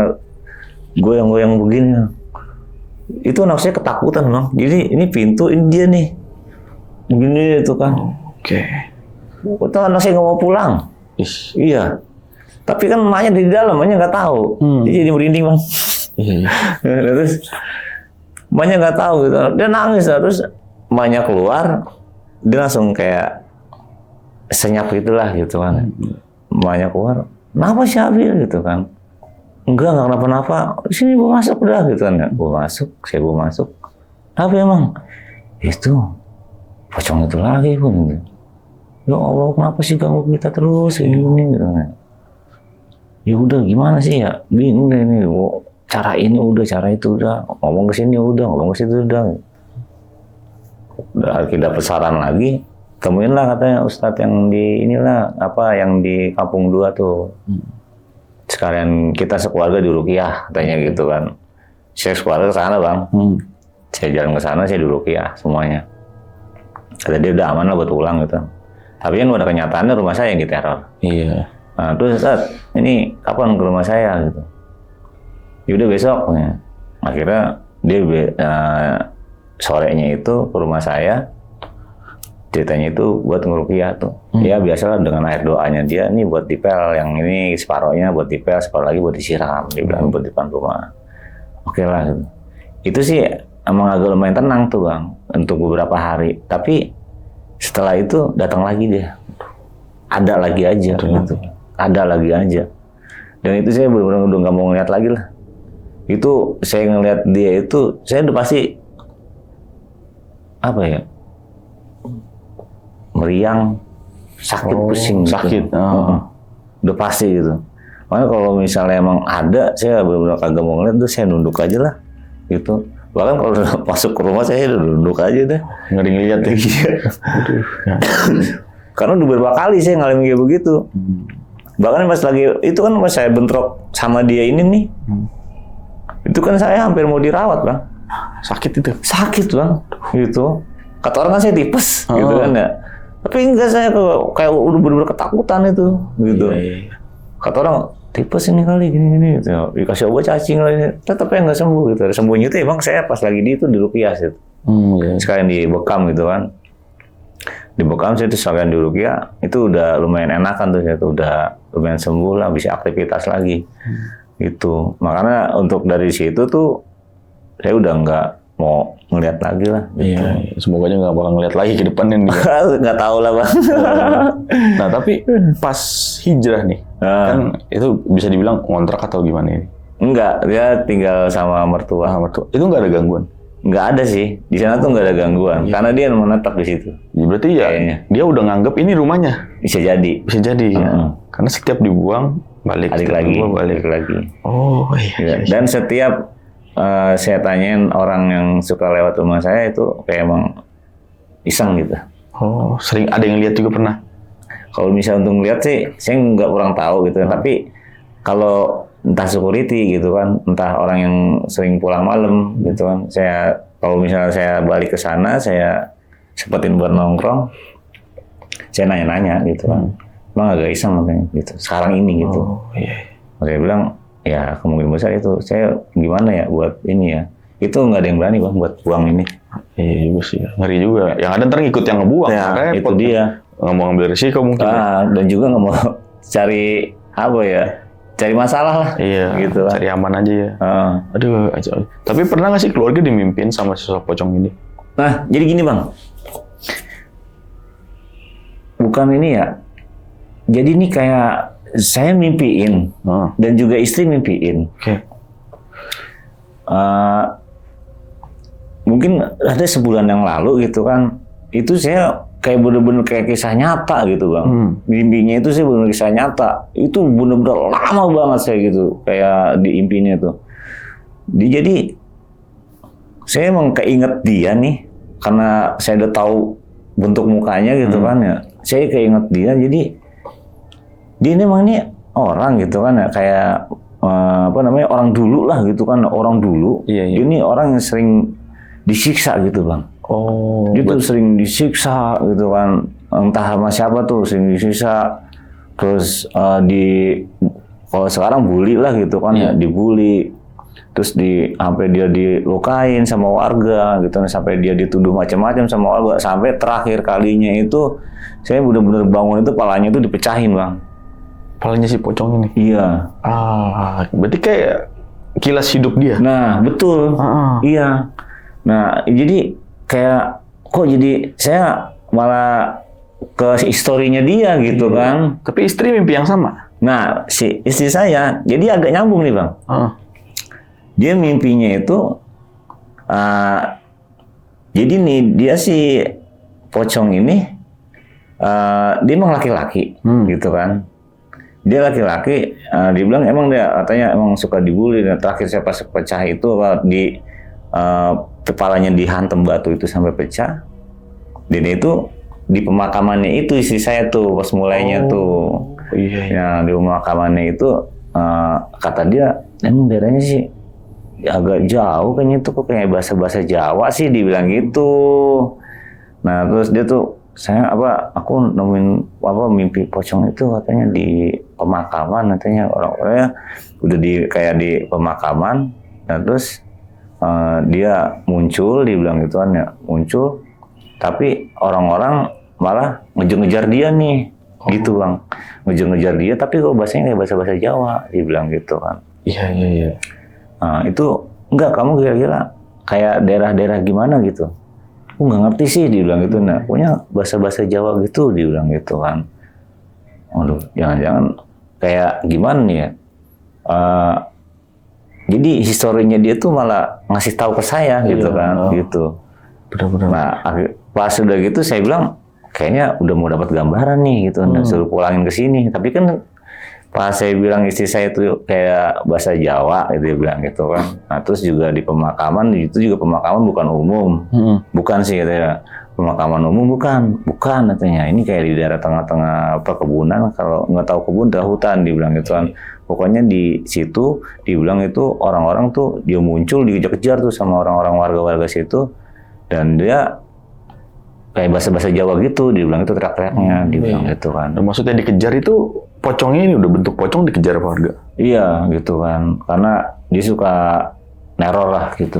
goyang-goyang begini. Itu anak saya ketakutan bang. Jadi ini pintu, ini dia nih. Begini itu kan. Itu anak saya nggak mau pulang. Iya. Tapi kan emaknya di dalam, emaknya nggak tahu. Dia jadi merinding bang. Terus emaknya nggak tahu gitu. Dia nangis terus emaknya keluar, dia langsung kayak senyap gitulah gitu kan. Emaknya keluar, kenapa sih Abil gitu kan? Enggak kenapa-napa. Di sini gua masuk udah gitu kan. Gua masuk. Apa emang? Itu pocong itu lagi pun. Ya Allah, kenapa sih ganggu kita terus ini gitu kan. Ya udah gimana sih ya? Bingung deh ini. Cara ini udah, cara itu udah. Ngomong ke sini udah, ngomong ke situ udah. Udah kita dapat saran lagi. Temuin lah katanya Ustadz yang di inilah apa yang di Kampung 2 tuh. Sekalian kita sekeluarga di Ruqyah katanya gitu kan. Saya sekeluarga ke sana bang. Saya jalan ke sana, saya di Ruqyah semuanya. Kata dia udah aman lah buat pulang gitu. Tapi kan pada kenyataannya rumah saya yang diteror. Iya. Nah, terus Ustaz, ini kapan ke rumah saya gitu? Yaudah besok. Ya. Akhirnya dia sorenya itu ke rumah saya. ceritanya itu buat ngeruqyah tuh. Ya biasalah dengan air doanya dia, nih buat dipel, yang ini separohnya buat dipel, separuh lagi buat disiram, dia bilang buat di depan rumah. Oke lah gitu. Itu sih emang agak lumayan tenang tuh Bang untuk beberapa hari, tapi setelah itu datang lagi dia, ada lagi aja gitu, ada lagi aja, dan itu saya benar-benar udah nggak mau ngeliat lagi lah. Itu saya ngeliat dia itu, saya udah pasti apa ya, meriang, sakit, pusing, sakit, gitu. Udah pasti gitu. Makanya kalau misalnya emang ada, saya benar-benar kagak mau ngeliat tuh, saya nunduk aja lah gitu. Bahkan kalau masuk ke rumah saya udah nunduk aja deh. Ngeri ngeliat ya. Karena udah beberapa kali saya ngalamin kayak begitu. Bahkan pas lagi itu kan pas saya bentrok sama dia ini nih, itu kan saya hampir mau dirawat Bang. Sakit itu? Sakit Bang, gitu. Kata orang kan saya tipes, gitu kan ya. Tapi enggak, saya kayak udah bener-bener ketakutan itu, gitu. Iya. Kata orang tipes ini kali gini-gini, gitu. Dikasih obat cacing lagi, tetap nggak sembuh gitu. Sembuhnya itu emang saya pas lagi di itu diruqyah gitu. Iya. Sekalian dibekam gitu kan. Dibekam saya itu sekalian diruqyah, itu udah lumayan enakan tuh, saya tuh udah lumayan sembuh lah, bisa aktivitas lagi. Gitu. Makanya untuk dari situ tuh saya udah nggak mau ngeliat lagi lah. Gitu. Iya, semoga aja nggak bakal ngeliat lagi ke depannya nih. Nggak tahu lah Bang. Nah tapi pas hijrah nih, kan itu bisa dibilang ngontrak atau gimana ini? Enggak, dia tinggal sama mertua. Mertua. Itu nggak ada gangguan? Nggak ada sih, di sana tuh nggak ada gangguan, karena dia menetap di situ. Ya, berarti ya kayaknya dia udah nganggep ini rumahnya. Bisa jadi. Bisa jadi ya. Karena setiap dibuang balik lagi. balik lagi. Oh iya. Dan setiap saya tanyain orang yang suka lewat rumah saya itu kayak emang iseng gitu. Oh, sering ada yang lihat juga pernah? Kalau misalnya untuk ngeliat sih, saya nggak kurang tahu gitu. Tapi kalau entah security gitu kan, entah orang yang sering pulang malam gitu kan, kalau misalnya saya balik ke sana, saya sempetin buat nongkrong, saya nanya-nanya gitu kan. Emang agak iseng makanya gitu. Sekarang ini gitu. Oh, iya. Saya bilang, ya kemungkinan besar itu. Saya gimana ya buat ini ya. Itu nggak ada yang berani Bang buat buang ini. Iya juga sih. Ngeri juga. Yang ada ntar ngikut yang ngebuang. Ya, itu dia. Nggak mau ngambil risiko mungkin. Dan juga nggak mau cari apa ya. Cari masalah lah. Iya. Gitu lah. Cari aman aja ya. Aduh. Tapi pernah nggak sih keluarga dimimpin sama sosok pocong ini? Nah, jadi gini Bang. Bukan ini ya. Jadi ini kayak saya mimpiin dan juga istri mimpiin. Oke. Mungkin ada sebulan yang lalu gitu kan. Itu saya kayak bener-bener kayak kisah nyata gitu Bang. Mimpinya itu sih bener kisah nyata. Itu bener-bener lama banget saya gitu. Kayak di impinya tuh. Jadi saya emang keinget dia nih. Karena saya udah tahu bentuk mukanya gitu kan ya. Saya keinget dia, jadi dia ini emang ini orang gitu kan ya. Kayak orang dulu lah gitu kan. Orang dulu. Iya. Ini orang yang sering disiksa gitu Bang. Oh, dia tuh sering disiksa gitu kan, entah sama siapa tuh sering disiksa, terus kalau sekarang bully lah gitu kan ya, dibully, terus sampai dia dilukain sama warga gitu, sampai dia dituduh macam-macam sama warga, sampai terakhir kalinya itu saya benar-benar bangun itu palanya itu dipecahin Bang. Palanya si pocong ini? Iya. Berarti kayak kilas hidup dia? Nah betul, iya. Nah jadi kayak kok jadi saya malah ke historinya dia gitu kan. Tapi istri mimpi yang sama? Nah si istri saya jadi agak nyambung nih Bang. Dia mimpinya itu jadi nih dia si pocong ini dia emang laki-laki gitu kan. Dia laki-laki, dia bilang emang dia katanya emang suka dibully. Dan terakhir saya pas pecah itu di kepalanya dihantam batu itu sampai pecah. Dan itu di pemakamannya itu istri saya tuh pas mulainya tuh. Iya. Ya di pemakamannya itu kata dia emang daerahnya sih agak jauh kayaknya itu, kok kayak bahasa Jawa sih dibilang gitu. Nah terus dia tuh aku nemuin mimpi pocong itu katanya di pemakaman, katanya orang-orangnya udah kayak di pemakaman. Nah terus dia muncul, dibilang gitu kan ya, muncul, tapi orang-orang malah ngejar-ngejar dia nih, gitu bang, ngejar-ngejar dia, tapi kok bahasanya kayak bahasa Jawa, dia bilang gitu kan. Iya. Nah, itu enggak, kamu kira-kira kayak daerah-daerah gimana gitu? Aku nggak ngerti sih, dia bilang gitu. Nah, pokoknya bahasa Jawa gitu, dia bilang gitu kan. Waduh, jangan-jangan kayak gimana nih ya? Jadi historinya dia tuh malah ngasih tahu ke saya gitu kan, gitu. Benar-benar. Nah, pas udah gitu saya bilang kayaknya udah mau dapat gambaran nih gitu, suruh pulangin ke sini. Tapi kan pas saya bilang istri saya itu kayak bahasa Jawa, gitu dia bilang gitu kan. Nah, terus juga di pemakaman itu juga pemakaman bukan umum, bukan sih katanya. Pemakaman umum bukan katanya. Ini kayak di daerah tengah-tengah perkebunan, kalau nggak tahu kebun, daerah hutan, dibilang gitu kan. Pokoknya di situ dibilang itu orang-orang tuh dia muncul dikejar-kejar tuh sama orang-orang warga-warga situ, dan dia kayak bahasa Jawa gitu, dibilang itu teriak-teriaknya, dibilang gitu kan. Dan maksudnya dikejar itu pocongnya ini udah bentuk pocong dikejar warga? Iya gitu kan, karena dia suka neror lah gitu,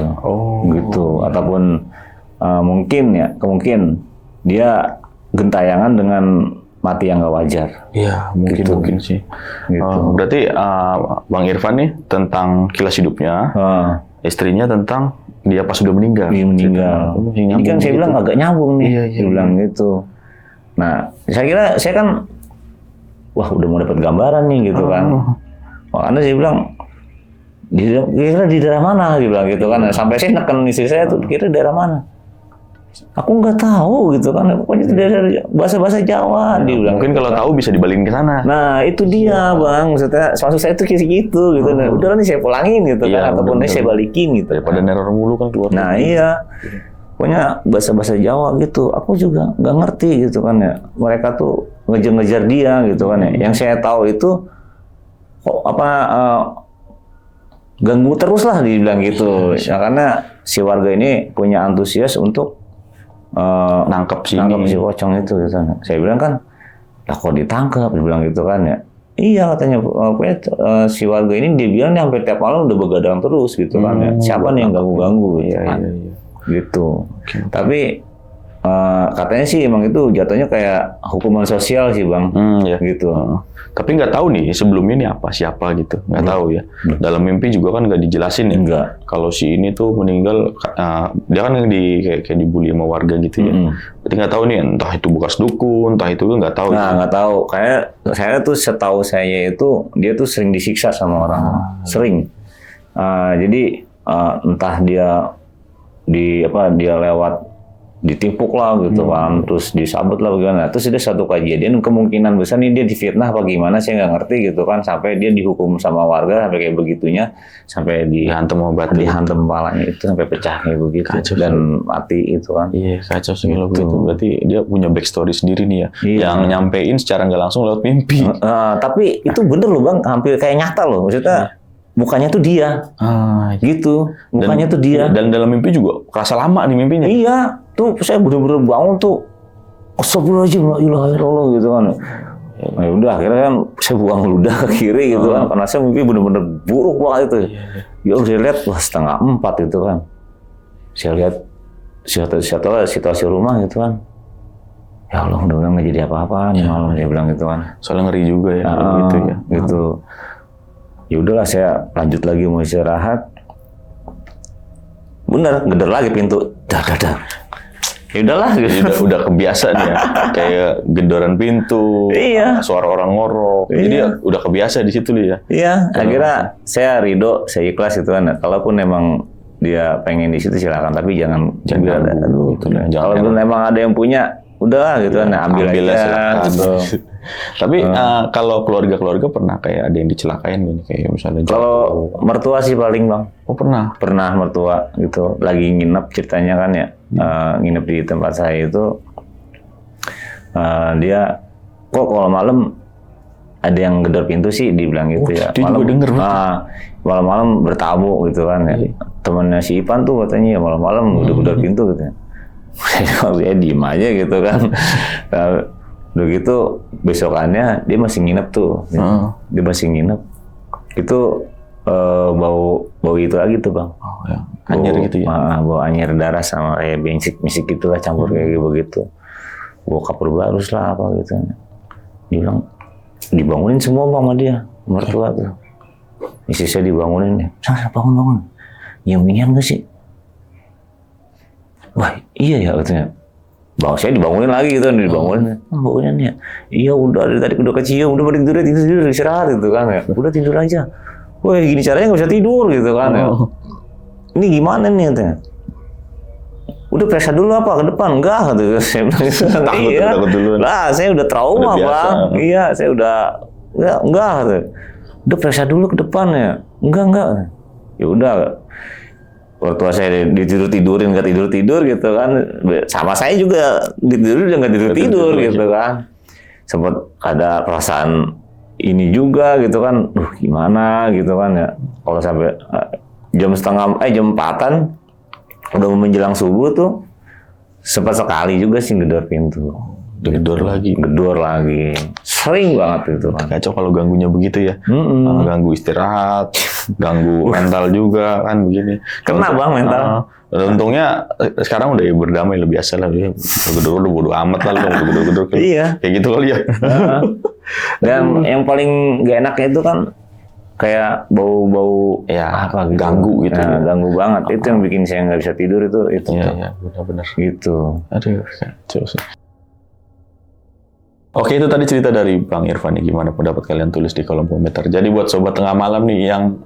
gitu. Ataupun kemungkin dia gentayangan dengan mati yang nggak wajar. Iya, mungkin sih. Gitu. Berarti Bang Irfan nih tentang kilas hidupnya, istrinya tentang dia pas sudah meninggal. Dia meninggal. Ini kan saya bilang agak nyambung nih, dia bilang gitu. Nah, saya kan, wah udah mau dapat gambaran nih gitu kan. Makanya saya bilang, kira di daerah mana, dia bilang gitu kan. Sampai saya neken istri saya tuh, kira daerah mana. Aku nggak tahu gitu kan, pokoknya itu dari bahasa Jawa, dia bilang. Mungkin kalau tahu bisa dibalikin ke sana. Nah itu dia bang, maksud saya itu kayak gitu gitu. Nah, udah nih saya pulangin gitu kan, ataupun saya balikin gitu. Daripada neror mulu kan keluar. Nah iya, pokoknya bahasa Jawa gitu. Aku juga nggak ngerti gitu kan ya. Mereka tuh ngejar-ngejar dia gitu kan ya. Yang saya tahu itu ganggu terus lah, dibilang gitu. Ya, karena si warga ini punya antusias untuk nangkep si pocong itu gitu. Saya bilang kan, lah kok ditangkap, dibilang gitu kan ya. Iya katanya, si warga ini dia bilang nih hampir tiap malam udah begadang terus gitu kan ya. Siapa nih yang ganggu-ganggu gitu kan. Gitu. Tapi katanya sih emang itu jatuhnya kayak hukuman sosial sih bang, gitu. Tapi nggak tahu nih sebelumnya ini siapa gitu, nggak tahu ya. Dalam mimpi juga kan nggak dijelasin ya. Enggak. Kalau si ini tuh meninggal, dia kan kayak dibully sama warga gitu ya. Berarti nggak tahu nih, entah itu bekas dukun, entah itu nggak tahu. Nah nggak tahu. Kayak saya tuh setahu saya itu dia tuh sering disiksa sama orang, sering. Jadi entah dia dia lewat ditimpuk lah gitu kan, terus disabet lah bagaimana. Terus ada satu kejadian, kemungkinan besar nih dia difitnah apa gimana, saya nggak ngerti gitu kan, sampai dia dihukum sama warga sampai kayak begitunya, sampai dihantam kepalanya itu sampai pecah kayak begitu. Kacau, dan mati itu kan. Iya kacau sih kalau begitu. Berarti dia punya backstory sendiri nih ya, yang nyampein secara nggak langsung lewat mimpi. Tapi itu bener loh bang, hampir kayak nyata loh, maksudnya. Mukanya tuh dia, gitu. Mukanya tuh dia. Dan dalam mimpi juga kerasa lama nih mimpinya. Iya, tuh saya bener-bener bangun tuh, astagfirullahaladzim, la ilaha illallah gitu kan. Ya udah akhirnya kan saya buang ludah ke kiri gitu kan, karena saya mimpi bener-bener buruk banget itu. Ya saya lihat, wah 3:30 itu kan. Saya lihat situasi rumah gitu kan. Ya Allah, mudah-mudahan nggak jadi apa-apa nih malam, saya bilang gitu kan. Soalnya ngeri juga ya, gitu ya. Gitu. Ya udahlah saya lanjut lagi mau istirahat. Bener, geder lagi pintu. Dah. Ya udahlah, gitu. Udah kebiasa nih ya. Kayak gedoran pintu, suara orang ngorok. Jadi udah kebiasa di situ nih ya. Iya, akhirnya saya ridho, saya ikhlas itu kan. Kalaupun memang dia pengen di situ silakan, tapi jangan gitu. Kalau memang ada yang punya, udah gitu kan, ambil aja. Gitu. Tapi kalau keluarga pernah kayak ada yang dicelakain gini, kayak misalnya kalau mertua sih paling bang. Oh pernah mertua gitu, lagi nginep ceritanya kan ya, nginep di tempat saya itu, dia kok kalau malam ada yang gedor pintu sih, dibilang gitu ya. Dia malam, juga denger malam-malam bertamu gitu kan ya. Temennya si Ipan tuh katanya ya malam-malam udah gedor pintu gitu. Saya diem aja gitu kan. Udah gitu besokannya dia masih nginep tuh, dia masih nginep. Itu bau itu lagi tuh bang. Anjir gitu ya. Bau anjir darah sama kayak misik gitulah campur kayak begitu. bawa kapur barus lah apa gitu. Dia bilang dibangunin semua Bang sama dia, mertua tuh. Istri saya dibangunin, sana bangun. Yang nggak sih? Wah iya ya katanya. Bang saya dibangunin lagi gitu, dibangunin. Bangunin ya. Iya udah dari tadi udah kecium, udah balik tidur istirahat gitu kan ya. Udah tidur aja. Wah gini caranya nggak bisa tidur gitu kan ya. Ini gimana nih katanya? Udah periksa dulu apa ke depan? Enggak gitu. Saya bilang gitu. Takut dulu. Lah saya udah trauma Bang. Iya saya udah enggak gitu. Udah periksa dulu ke depan ya. Enggak. Ya udah. Waktu saya tidurin nggak tidur gitu kan. Sama saya juga ditidurin udah nggak tidur gitu kan. Sempat ada perasaan ini juga gitu kan. Gimana gitu kan ya. Kalau sampai jam 4-an udah menjelang subuh tuh sempat sekali juga sih gedor pintu. Gedor lagi. Sering banget itu kan. Kacau kalau ganggunya begitu ya. Ganggu istirahat, ganggu mental juga kan begini. Kena Bang mental. Untungnya sekarang udah berdamai, lebih biasa lah. Gedor udah bodo amat lah. Gedor. Iya. Kayak gitu kali ya. Dan yang paling gak enaknya itu kan kayak bau-bau ya apa gitu. Ganggu gitu. Ganggu banget. Itu yang bikin saya nggak bisa tidur itu. Iya, benar-benar. Gitu. Aduh, kacau sih. Oke, itu tadi cerita dari Bang Irfan nih. Gimana pendapat kalian, tulis di kolom komentar. Jadi buat sobat tengah malam nih yang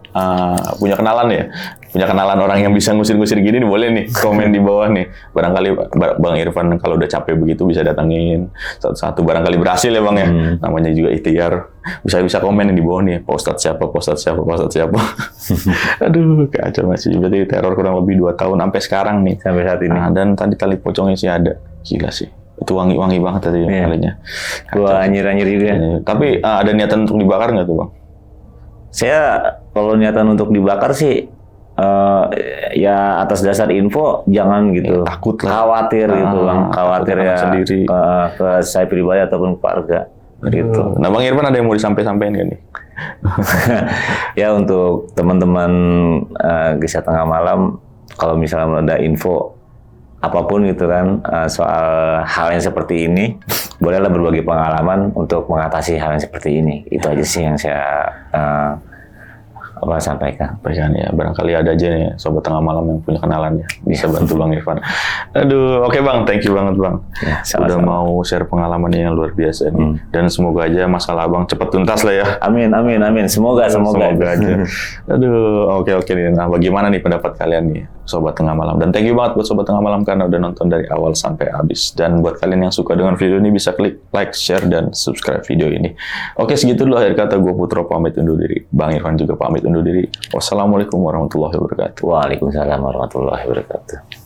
punya kenalan orang yang bisa ngusir-ngusir gini nih, boleh nih komen di bawah nih. Barangkali Bang Irfan kalau udah capek begitu bisa datangin satu-satu. Barangkali berhasil ya Bang ya. Namanya juga ikhtiar. Bisa komen di bawah nih. Pak Ustadz siapa. Aduh, kacau masih. Berarti teror kurang lebih 2 tahun sampai sekarang nih. Sampai saat ini. Dan tadi tali pocongnya sih ada. Gila sih. Itu wangi-wangi banget tadi kalinya. Gua anyir-anyir juga. Tapi ada niatan untuk dibakar nggak tuh Bang? Saya kalau niatan untuk dibakar sih ya atas dasar info jangan gitu. Takut lah. Khawatir gitu Bang. Khawatir ya sendiri. Ke saya pribadi ataupun keluarga. Gitu. Nah Bang Irfan ada yang mau disampaikan nggak nih? Ya untuk teman-teman Kisah Tengah Malam, kalau misalnya ada info apapun gitu kan soal hal yang seperti ini, bolehlah berbagi pengalaman untuk mengatasi hal yang seperti ini. Itu aja sih yang saya sampaikan. Ya, barangkali ada aja nih sobat tengah malam yang punya kenalan ya, bisa bantu Bang Irfan. Aduh, oke Bang, thank you banget Bang. Ya, udah mau share pengalamannya yang luar biasa nih. Dan semoga aja masalah Abang cepat tuntas lah ya. Amin. Semoga aja. Aduh, oke nih. Nah, bagaimana nih pendapat kalian nih, sobat tengah malam? Dan thank you banget buat sobat tengah malam karena udah nonton dari awal sampai habis. Dan buat kalian yang suka dengan video ini bisa klik like, share, dan subscribe video ini. Oke, segitu dulu akhir kata. Gue Putro pamit undur diri. Bang Irfan juga pamit undur diri. Wassalamualaikum warahmatullahi wabarakatuh. Waalaikumsalam warahmatullahi wabarakatuh.